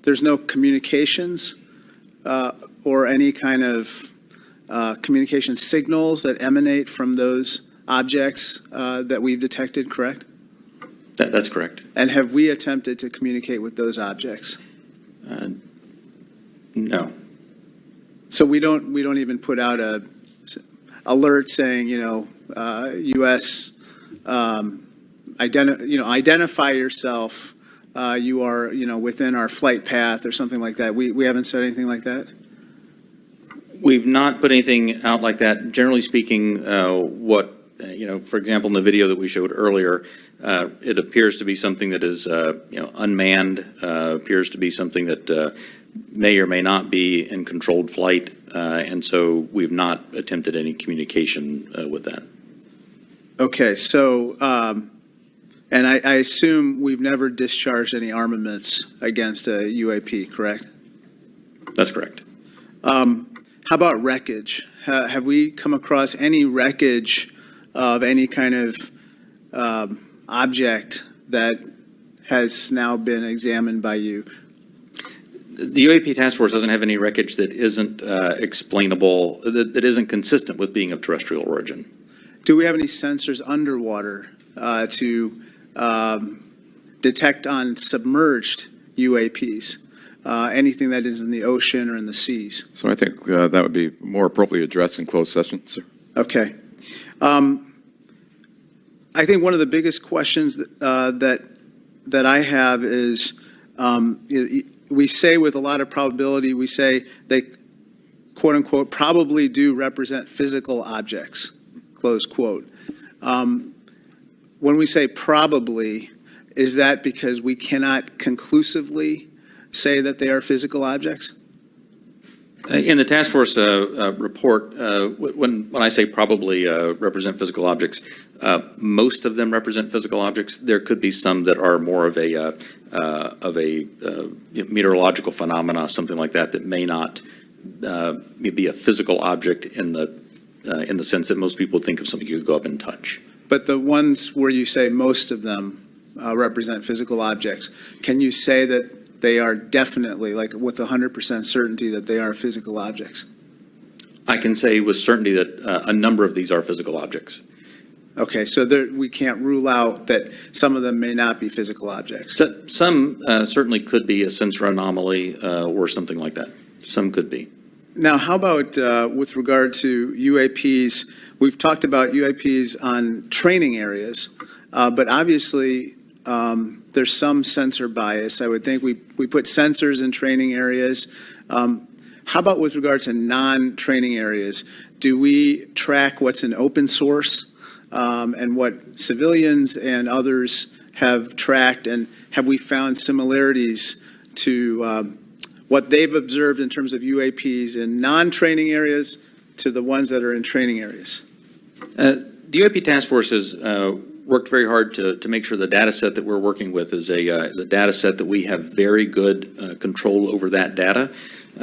there's no communications or any kind of communication signals that emanate from those objects that we've detected, correct? That's correct. And have we attempted to communicate with those objects? No. So we don't even put out a alert saying, U.S. Identify yourself. You are, within our flight path or something like that. We haven't said anything like that. We've not put anything out like that. Generally speaking, for example, in the video that we showed earlier, it appears to be something that is, unmanned, appears to be something that may or may not be in controlled flight, and so we've not attempted any communication with that. Okay, so, and I assume we've never discharged any armaments against a UAP, correct? That's correct. How about wreckage? Have we come across any wreckage of any kind of object that has now been examined by you? The UAP task force doesn't have any wreckage that isn't explainable, that isn't consistent with being of terrestrial origin. do we have any sensors underwater to detect on submerged UAPs? Anything that is in the ocean or in the seas? So I think that would be more appropriately addressed in closed session, sir. Okay. I think one of the biggest questions that I have is, we say with a lot of probability, we say they, quote unquote, probably do represent physical objects, close quote. When we say probably, is that because we cannot conclusively say that they are physical objects? In the task force report, when I say probably represent physical objects, most of them represent physical objects. There could be some that are more of a meteorological phenomena, something like that, that may not be a physical object in the sense that most people think of something you could go up and touch. But the ones where you say most of them represent physical objects, can you say that they are definitely, like with 100% certainty, that they are physical objects? I can say with certainty that a number of these are physical objects. Okay, so we can't rule out that some of them may not be physical objects. So, some certainly could be a sensor anomaly or something like that. Some could be. Now, how about with regard to UAPs? We've talked about UAPs on training areas, but obviously there's some sensor bias. I would think we put sensors in training areas. How about with regard to non-training areas? Do we track what's in open source and what civilians and others have tracked? And have we found similarities to what they've observed in terms of UAPs in non-training areas to the ones that are in training areas? The UAP task force has worked very hard to make sure the data set that we're working with is a data set that we have very good control over that data.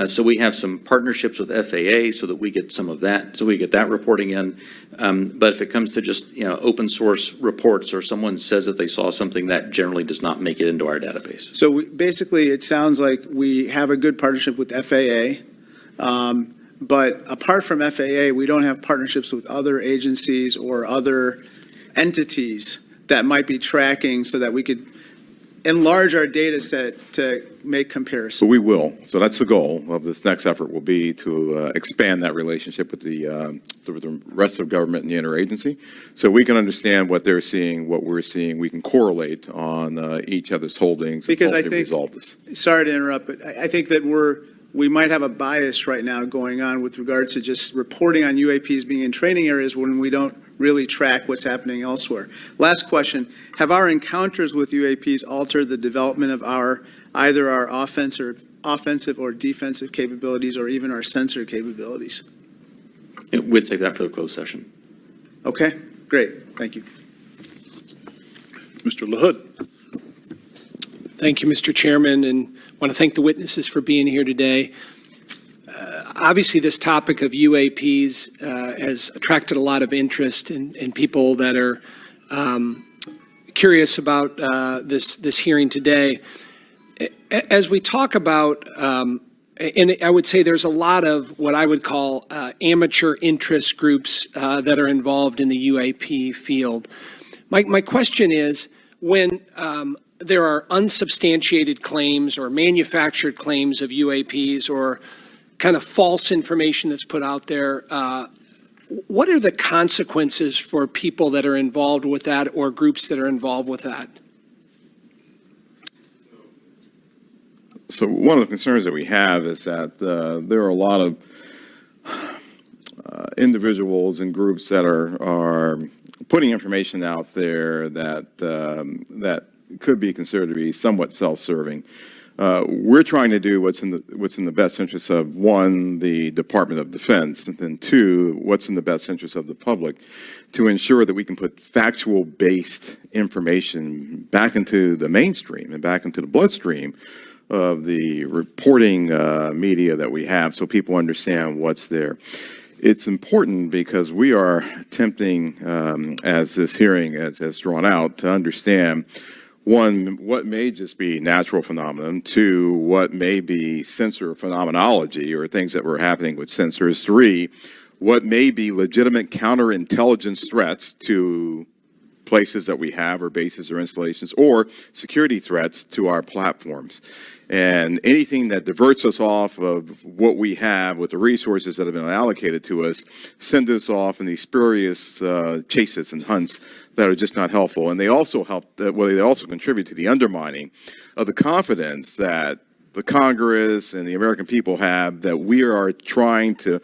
So we have some partnerships with FAA so that we get some of that, so we get that reporting in. But if it comes to just open source reports or someone says that they saw something, that generally does not make it into our database. So basically, it sounds like we have a good partnership with FAA. But apart from FAA, we don't have partnerships with other agencies or other entities that might be tracking so that we could enlarge our data set to make comparisons. So we will. So that's the goal of this next effort, will be to expand that relationship with the rest of government and the interagency, so we can understand what they're seeing, what we're seeing. We can correlate on each other's holdings because and I think, resolve this. Sorry to interrupt, but I think that we might have a bias right now going on with regards to just reporting on UAPs being in training areas when we don't really track what's happening elsewhere. Last question, have our encounters with UAPs altered the development of either our offensive or defensive capabilities or even our sensor capabilities? We'd save that for the closed session. Okay, great, thank you. Mr. LaHood. Thank you, Mr. Chairman, and want to thank the witnesses for being here today. Obviously, this topic of UAPs has attracted a lot of interest in people that are curious about this hearing today. As we talk about, and I would say there's a lot of what I would call amateur interest groups that are involved in the UAP field. My question is, when there are unsubstantiated claims or manufactured claims of UAPs or kind of false information that's put out there, what are the consequences for people that are involved with that or groups that are involved with that? So one of the concerns that we have is that there are a lot of individuals and groups that are putting information out there that could be considered to be somewhat self-serving. We're trying to do what's in the best interest of, one, the Department of Defense, and then two, what's in the best interest of the public, to ensure that we can put factual-based information back into the mainstream and back into the bloodstream of the reporting media that we have, so people understand what's there. It's important because we are attempting, as this hearing has drawn out, to understand, one, what may just be natural phenomenon, two, what may be sensor phenomenology or things that were happening with sensors, three, what may be legitimate counterintelligence threats to places that we have or bases or installations, or security threats to our platforms. And anything that diverts us off of what we have with the resources that have been allocated to us, send us off in these spurious chases and hunts that are just not helpful. And they also they also contribute to the undermining of the confidence that the Congress and the American people have that we are trying to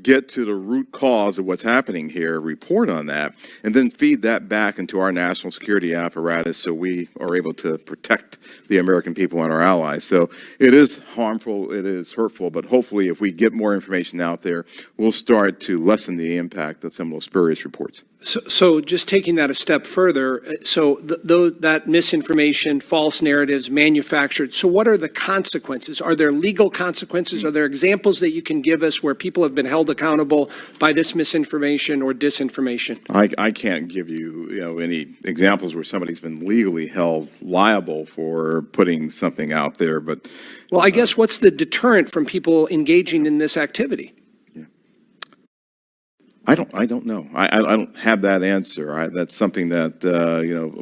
get to the root cause of what's happening here, report on that, and then feed that back into our national security apparatus so we are able to protect the American people and our allies. So it is harmful, it is hurtful, but hopefully if we get more information out there, we'll start to lessen the impact of some of those spurious reports. So just taking that a step further, so that misinformation, false narratives, manufactured, so what are the consequences? Are there legal consequences? Are there examples that you can give us where people have been held accountable by this misinformation or disinformation? I can't give you, any examples where somebody's been legally held liable for putting something out there, but... Well, I guess what's the deterrent from people engaging in this activity? I don't know. I don't have that answer. That's something that,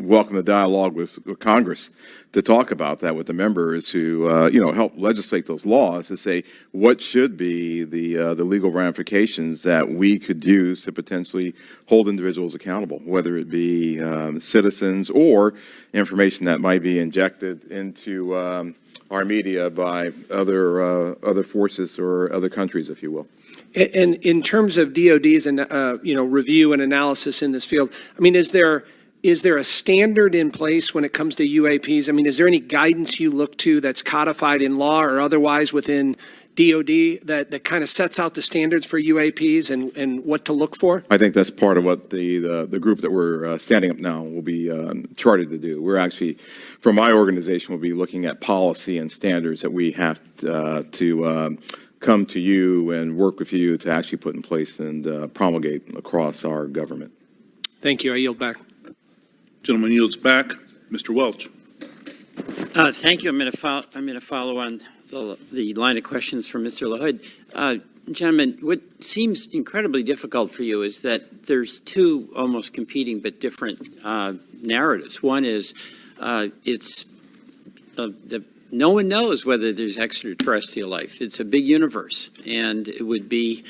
welcome the dialogue with Congress to talk about that with the members who, help legislate those laws to say what should be the legal ramifications that we could use to potentially hold individuals accountable, whether it be citizens or information that might be injected into our media by other forces or other countries, if you will. And in terms of DOD's review and analysis in this field, I mean, is there a standard in place when it comes to UAPs? I mean, is there any guidance you look to that's codified in law or otherwise within DOD that kind of sets out the standards for UAPs and what to look for? I think that's part of what the group that we're standing up now will be chartered to do. We're actually, from my organization, we'll be looking at policy and standards that we have to come to you and work with you to actually put in place and promulgate across our government. Thank you. I yield back. Gentleman yields back. Mr. Welch. Thank you. I'm going to follow on the line of questions from Mr. LaHood. Gentlemen, what seems incredibly difficult for you is that there's two almost competing but different narratives. One is no one knows whether there's extraterrestrial life. It's a big universe, and it would be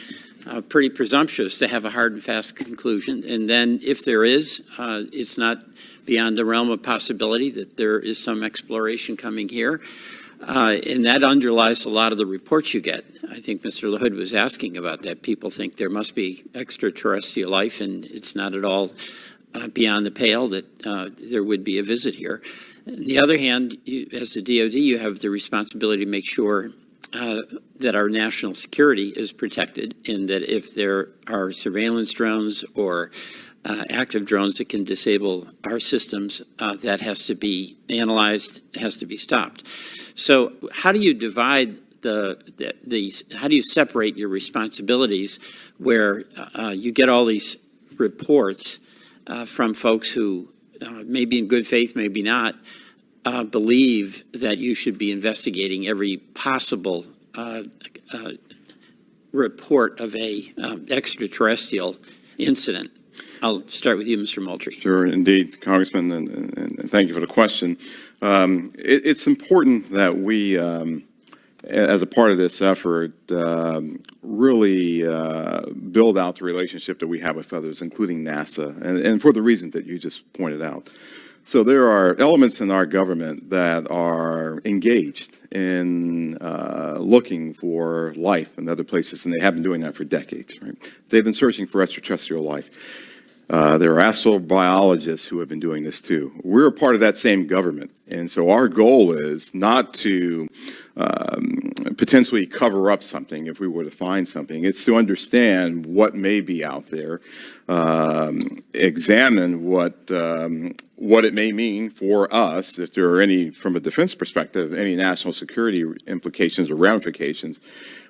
pretty presumptuous to have a hard and fast conclusion. And then if there is, it's not beyond the realm of possibility that there is some exploration coming here. And that underlies a lot of the reports you get. I think Mr. LaHood was asking about that. People think there must be extraterrestrial life, and it's not at all beyond the pale that there would be a visit here. On the other hand, as the DOD, you have the responsibility to make sure that our national security is protected, and that if there are surveillance drones or active drones that can disable our systems, that has to be analyzed, has to be stopped. So how do you divide how do you separate your responsibilities where you get all these reports from folks who maybe in good faith, maybe not, believe that you should be investigating every possible report of a extraterrestrial incident? I'll start with you, Mr. Moultrie. Sure, indeed, Congressman, and thank you for the question. It's important that we, as a part of this effort, really build out the relationship that we have with others, including NASA, and for the reasons that you just pointed out. So there are elements in our government that are engaged in looking for life in other places, and they have been doing that for decades. Right? They've been searching for extraterrestrial life. There are astrobiologists who have been doing this too. We're a part of that same government, and so our goal is not to potentially cover up something if we were to find something. It's to understand what may be out there, examine what it may mean for us, if there are any, from a defense perspective, any national security implications or ramifications,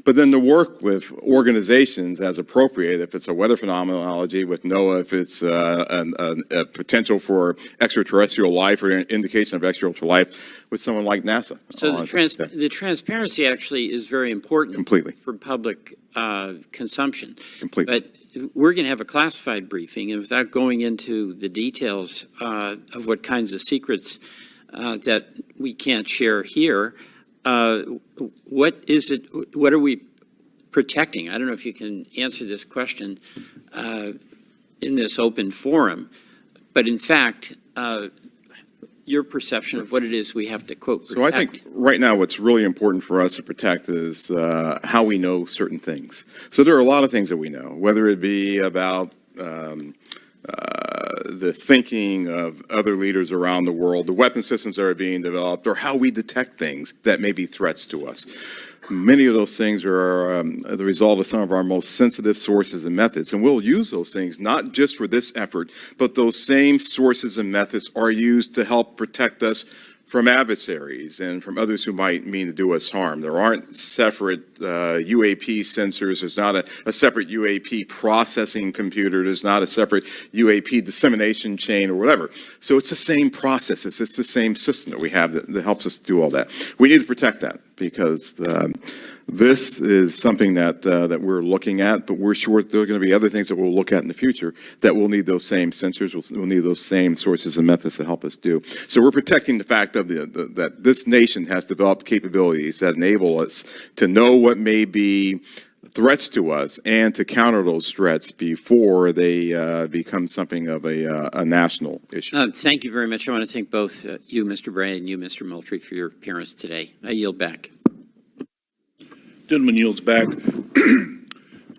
but then to work with organizations as appropriate, if it's a weather phenomenology with NOAA, if it's a potential for extraterrestrial life or an indication of extraterrestrial life with someone like NASA. So the transparency actually is very important. Completely. For public consumption. Completely. But we're going to have a classified briefing, and without going into the details of what kinds of secrets that we can't share here, what is it? What are we protecting? I don't know if you can answer this question in this open forum, but in fact, your perception of what it is we have to, quote, protect. So I think right now what's really important for us to protect is how we know certain things. So there are a lot of things that we know, whether it be about the thinking of other leaders around the world, the weapon systems that are being developed, or how we detect things that may be threats to us. Many of those things are the result of some of our most sensitive sources and methods, and we'll use those things not just for this effort, but those same sources and methods are used to help protect us from adversaries and from others who might mean to do us harm. There aren't separate UAP sensors. There's not a separate UAP processing computer. There's not a separate UAP dissemination chain or whatever. So it's the same process. It's the same system that we have that helps us do all that. We need to protect that because this is something that we're looking at, but we're sure there are going to be other things that we'll look at in the future that will need those same sensors, we'll need those same sources and methods to help us do. So we're protecting the fact of that this nation has developed capabilities that enable us to know what may be threats to us and to counter those threats before they become something of a national issue. Thank you very much. I want to thank both you, Mr. Bray, and you, Mr. Moultrie, for your appearance today. I yield back. Gentleman yields back.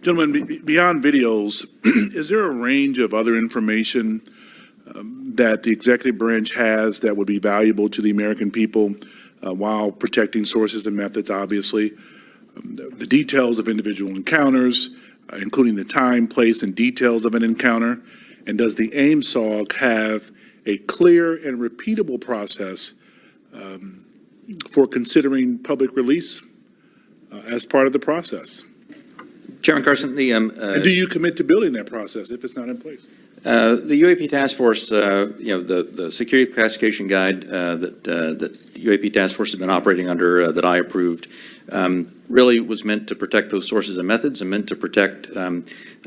Gentlemen, beyond videos, is there a range of other information that the executive branch has that would be valuable to the American people while protecting sources and methods, obviously? The details of individual encounters, including the time, place, and details of an encounter. And does the AIMSOG have a clear and repeatable process for considering public release as part of the process? Chairman Carson, and do you commit to building that process if it's not in place? The UAP Task Force, the security classification guide that the UAP Task Force has been operating under that I approved really was meant to protect those sources and methods and meant to protect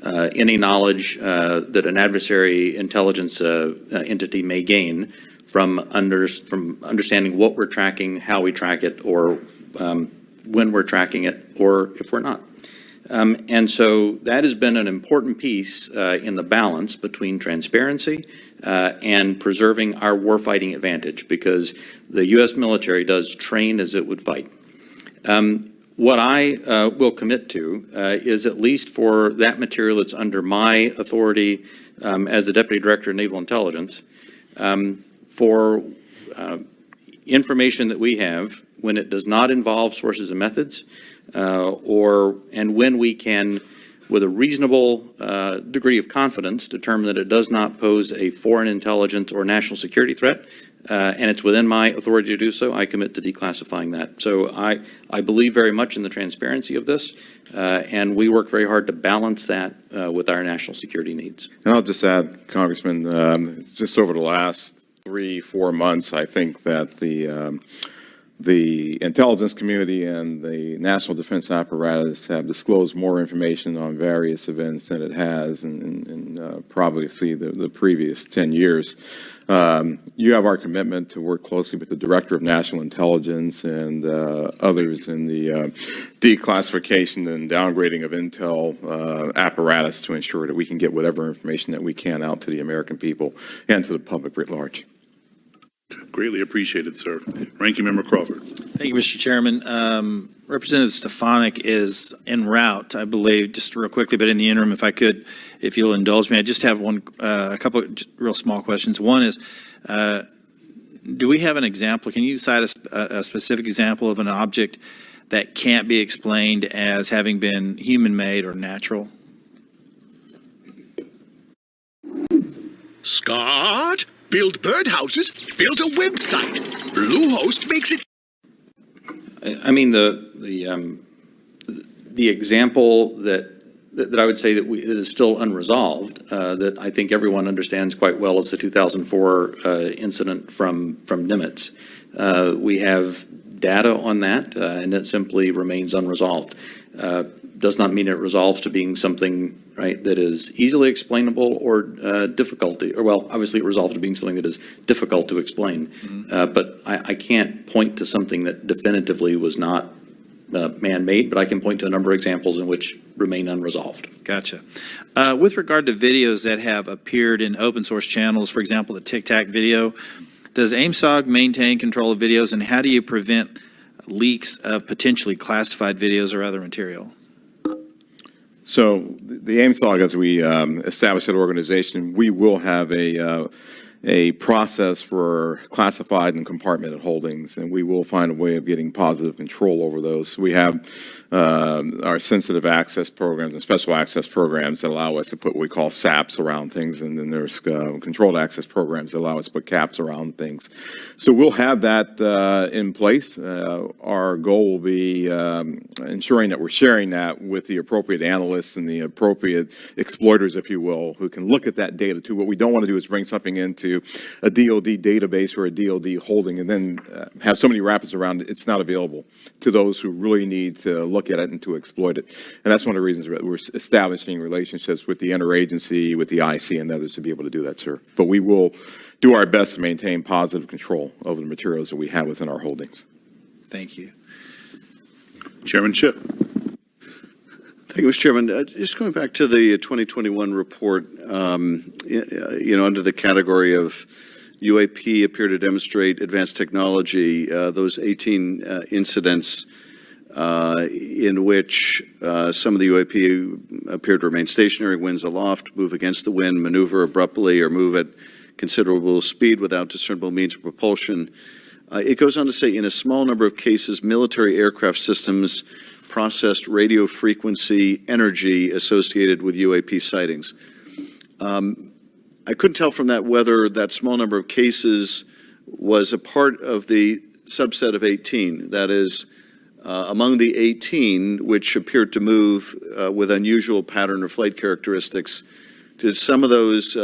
any knowledge that an adversary intelligence entity may gain from understanding what we're tracking, how we track it, or when we're tracking it, or if we're not. And so that has been an important piece in the balance between transparency and preserving our warfighting advantage, because the U.S. military does train as it would fight. What I will commit to is, at least for that material that's under my authority as the Deputy Director of Naval Intelligence, for information that we have when it does not involve sources and methods, and when we can, with a reasonable degree of confidence, determine that it does not pose a foreign intelligence or national security threat, and it's within my authority to do so, I commit to declassifying that. So I believe very much in the transparency of this, and we work very hard to balance that with our national security needs. And I'll just add, Congressman, just over the last 3-4 months, I think that the intelligence community and the national defense apparatus have disclosed more information on various events than it has in probably the previous 10 years. You have our commitment to work closely with the Director of National Intelligence and others in the declassification and downgrading of intel apparatus to ensure that we can get whatever information that we can out to the American people and to the public writ large. Greatly appreciated, sir. Ranking Member Crawford. Thank you, Mr. Chairman. Representative Stefanik is en route, I believe, just real quickly, but in the interim, if you'll indulge me, I just have a couple of real small questions. One is, do we have an example? Can you cite a specific example of an object that can't be explained as having been human-made or natural? Scott, build birdhouses, build a website. Bluehost makes it. I mean, The example that I would say that that is still unresolved, that I think everyone understands quite well, is the 2004 incident from Nimitz. We have data on that, and it simply remains unresolved. Does not mean it resolves to being something, right, that is easily explainable or difficult, or well, obviously it resolves to being something that is difficult to explain. But I can't point to something that definitively was not man-made, but I can point to a number of examples in which remain unresolved. Gotcha. With regard to videos that have appeared in open source channels, for example, the Tic Tac video, does AIMSOG maintain control of videos, and how do you prevent leaks of potentially classified videos or other material? So the AIMSOG, as we establish that organization, we will have a process for classified and compartmented holdings, and we will find a way of getting positive control over those. We have our sensitive access programs and special access programs that allow us to put what we call SAPs around things, and then there's controlled access programs that allow us to put caps around things. So we'll have that in place. Our goal will be ensuring that we're sharing that with the appropriate analysts and the appropriate exploiters, if you will, who can look at that data too. What we don't want to do is bring something into a DoD database or a DoD holding and then have so many wrappers around it, it's not available to those who really need to look at it and to exploit it. And that's one of the reasons we're establishing relationships with the interagency, with the IC and others to be able to do that, sir. But we will do our best to maintain positive control over the materials that we have within our holdings. Thank you. Chairman Schiff. Thank you, Mr. Chairman. Just going back to the 2021 report, under the category of UAP appear to demonstrate advanced technology, those 18 incidents in which some of the UAP appear to remain stationary, winds aloft, move against the wind, maneuver abruptly, or move at considerable speed without discernible means of propulsion. It goes on to say, in a small number of cases, military aircraft systems processed radio frequency energy associated with UAP sightings. I couldn't tell from that whether that small number of cases was a part of the subset of 18, that is, among the 18 which appeared to move with unusual pattern or flight characteristics. Did some of those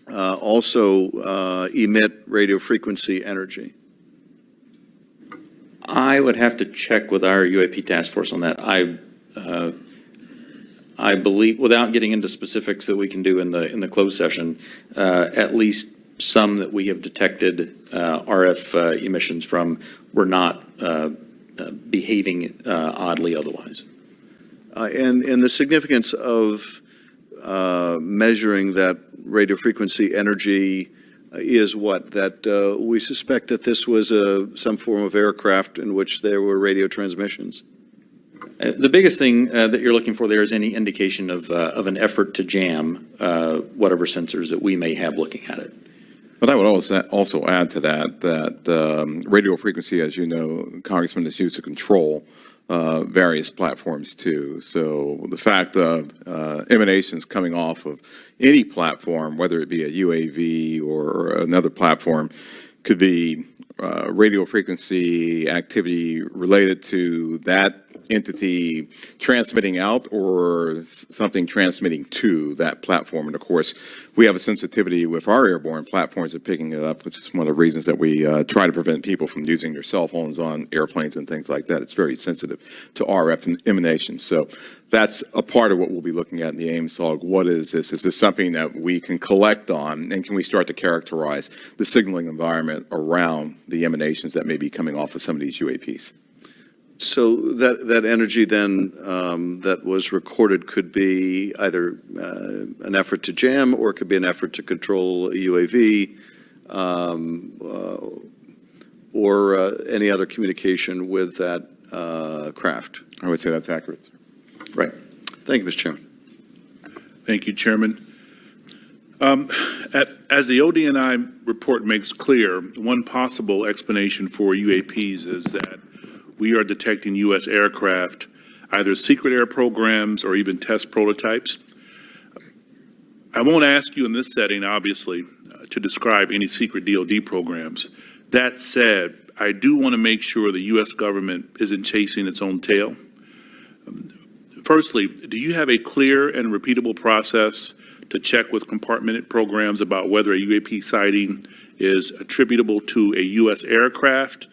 also emit radio frequency energy? I would have to check with our UAP task force on that. I believe, without getting into specifics that we can do in the closed session, at least some that we have detected RF emissions from were not behaving oddly otherwise. And the significance of measuring that radio frequency energy is what? That we suspect that this was some form of aircraft in which there were radio transmissions? The biggest thing that you're looking for there is any indication of an effort to jam whatever sensors that we may have looking at it. But I would also add to that radio frequency, as you know, Congressman, is used to control various platforms too. So the fact of emanations coming off of any platform, whether it be a UAV or another platform, could be radio frequency activity related to that entity transmitting out or something transmitting to that platform. And of course, we have a sensitivity with our airborne platforms of picking it up, which is one of the reasons that we try to prevent people from using their cell phones on airplanes and things like that. It's very sensitive to RF emanations. So that's a part of what we'll be looking at in the AIMSOG. What is this? Is this something that we can collect on, and can we start to characterize the signaling environment around the emanations that may be coming off of some of these UAPs? So that energy then that was recorded could be either an effort to jam, or it could be an effort to control a UAV, or any other communication with that craft. I would say that's accurate. Right. Thank you, Mr. Chairman. Thank you, Chairman. As the ODNI report makes clear, one possible explanation for UAPs is that we are detecting U.S. aircraft, either secret air programs or even test prototypes. I won't ask you in this setting, obviously, to describe any secret DoD programs. That said, I do want to make sure the U.S. government isn't chasing its own tail. Firstly, do you have a clear and repeatable process to check with compartmented programs about whether a UAP sighting is attributable to a U.S. aircraft?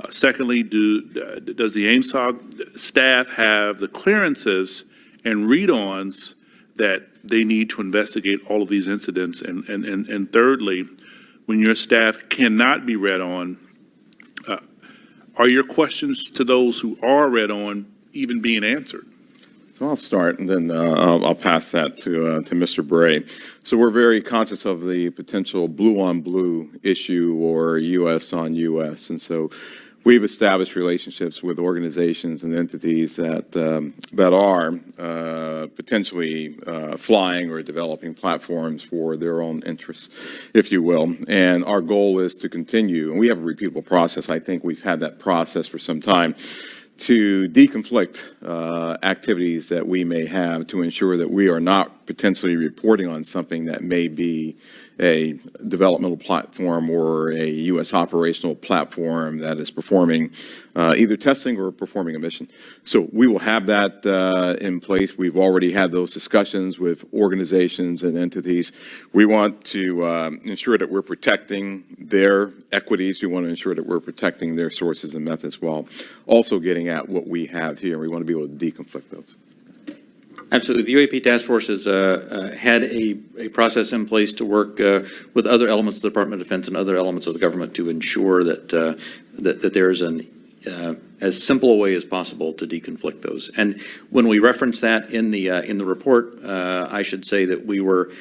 Secondly, does the AIMSOG staff have the clearances and read-ons that they need to investigate all of these incidents? And thirdly, when your staff cannot be read on, are your questions to those who are read on even being answered? So I'll start, and then I'll pass that to Mr. Bray. So we're very conscious of the potential blue-on-blue issue or U.S. on U.S., and so we've established relationships with organizations and entities that are potentially flying or developing platforms for their own interests, if you will. And our goal is to continue, and we have a repeatable process. I think we've had that process for some time, to deconflict activities that we may have to ensure that we are not potentially reporting on something that may be a developmental platform or a U.S. operational platform that is performing either testing or performing a mission. So we will have that in place. We've already had those discussions with organizations and entities. We want to ensure that we're protecting their equities. We want to ensure that we're protecting their sources and methods while also getting at what we have here. We want to be able to deconflict those. Absolutely. The UAP Task Force has had a process in place to work with other elements of the Department of Defense and other elements of the government to ensure that that there is an as simple a way as possible to deconflict those. And when we reference that in the report, I should say that we were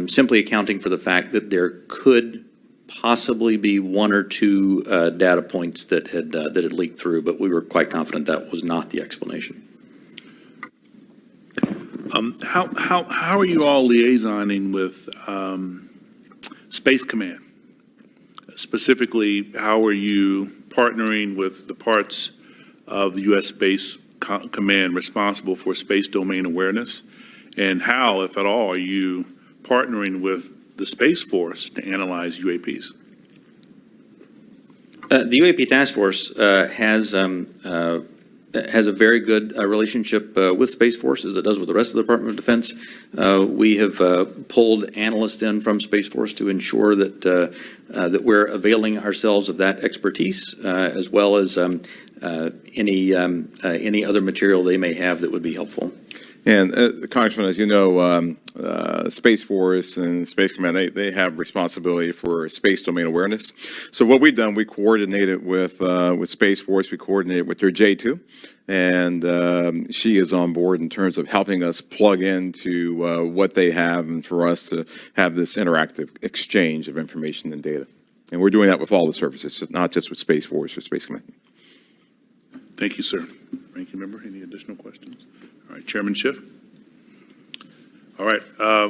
simply accounting for the fact that there could possibly be one or two data points that had leaked through, but we were quite confident that was not the explanation. How are you all liaisoning with Space Command? Specifically, how are you partnering with the parts of the U.S. Space Command responsible for space domain awareness? And how, if at all, are you partnering with the Space Force to analyze UAPs? The UAP Task Force has a very good relationship with Space Force, as it does with the rest of the Department of Defense. We have pulled analysts in from Space Force to ensure that that we're availing ourselves of that expertise, as well as any other material they may have that would be helpful. And Congressman, as you know, Space Force and Space Command, they have responsibility for space domain awareness. So what we've done, we coordinated with Space Force, we coordinated with their J2, and she is on board in terms of helping us plug into what they have and for us to have this interactive exchange of information and data. And we're doing that with all the services, not just with Space Force or Space Command. Thank you, sir. Ranking member, any additional questions? All right, Chairman Schiff. All right,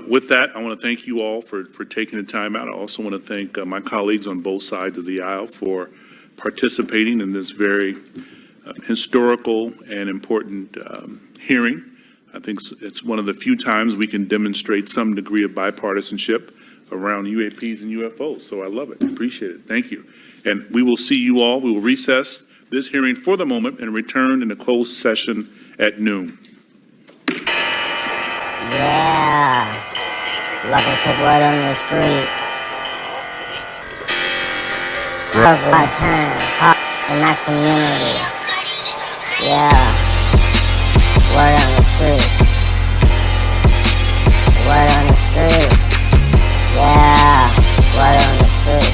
with that, I want to thank you all for taking the time out. I also want to thank my colleagues on both sides of the aisle for participating in this very historical and important hearing. I think it's one of the few times we can demonstrate some degree of bipartisanship around UAPs and UFOs, so I love it. Appreciate it. Thank you. And we will see you all. We will recess this hearing for the moment and return in a closed session at noon. Yeah. Looking to blood on the street. Love my time. Hot in my community. Yeah. Word on the street. Word on the street. Yeah. Word on the street.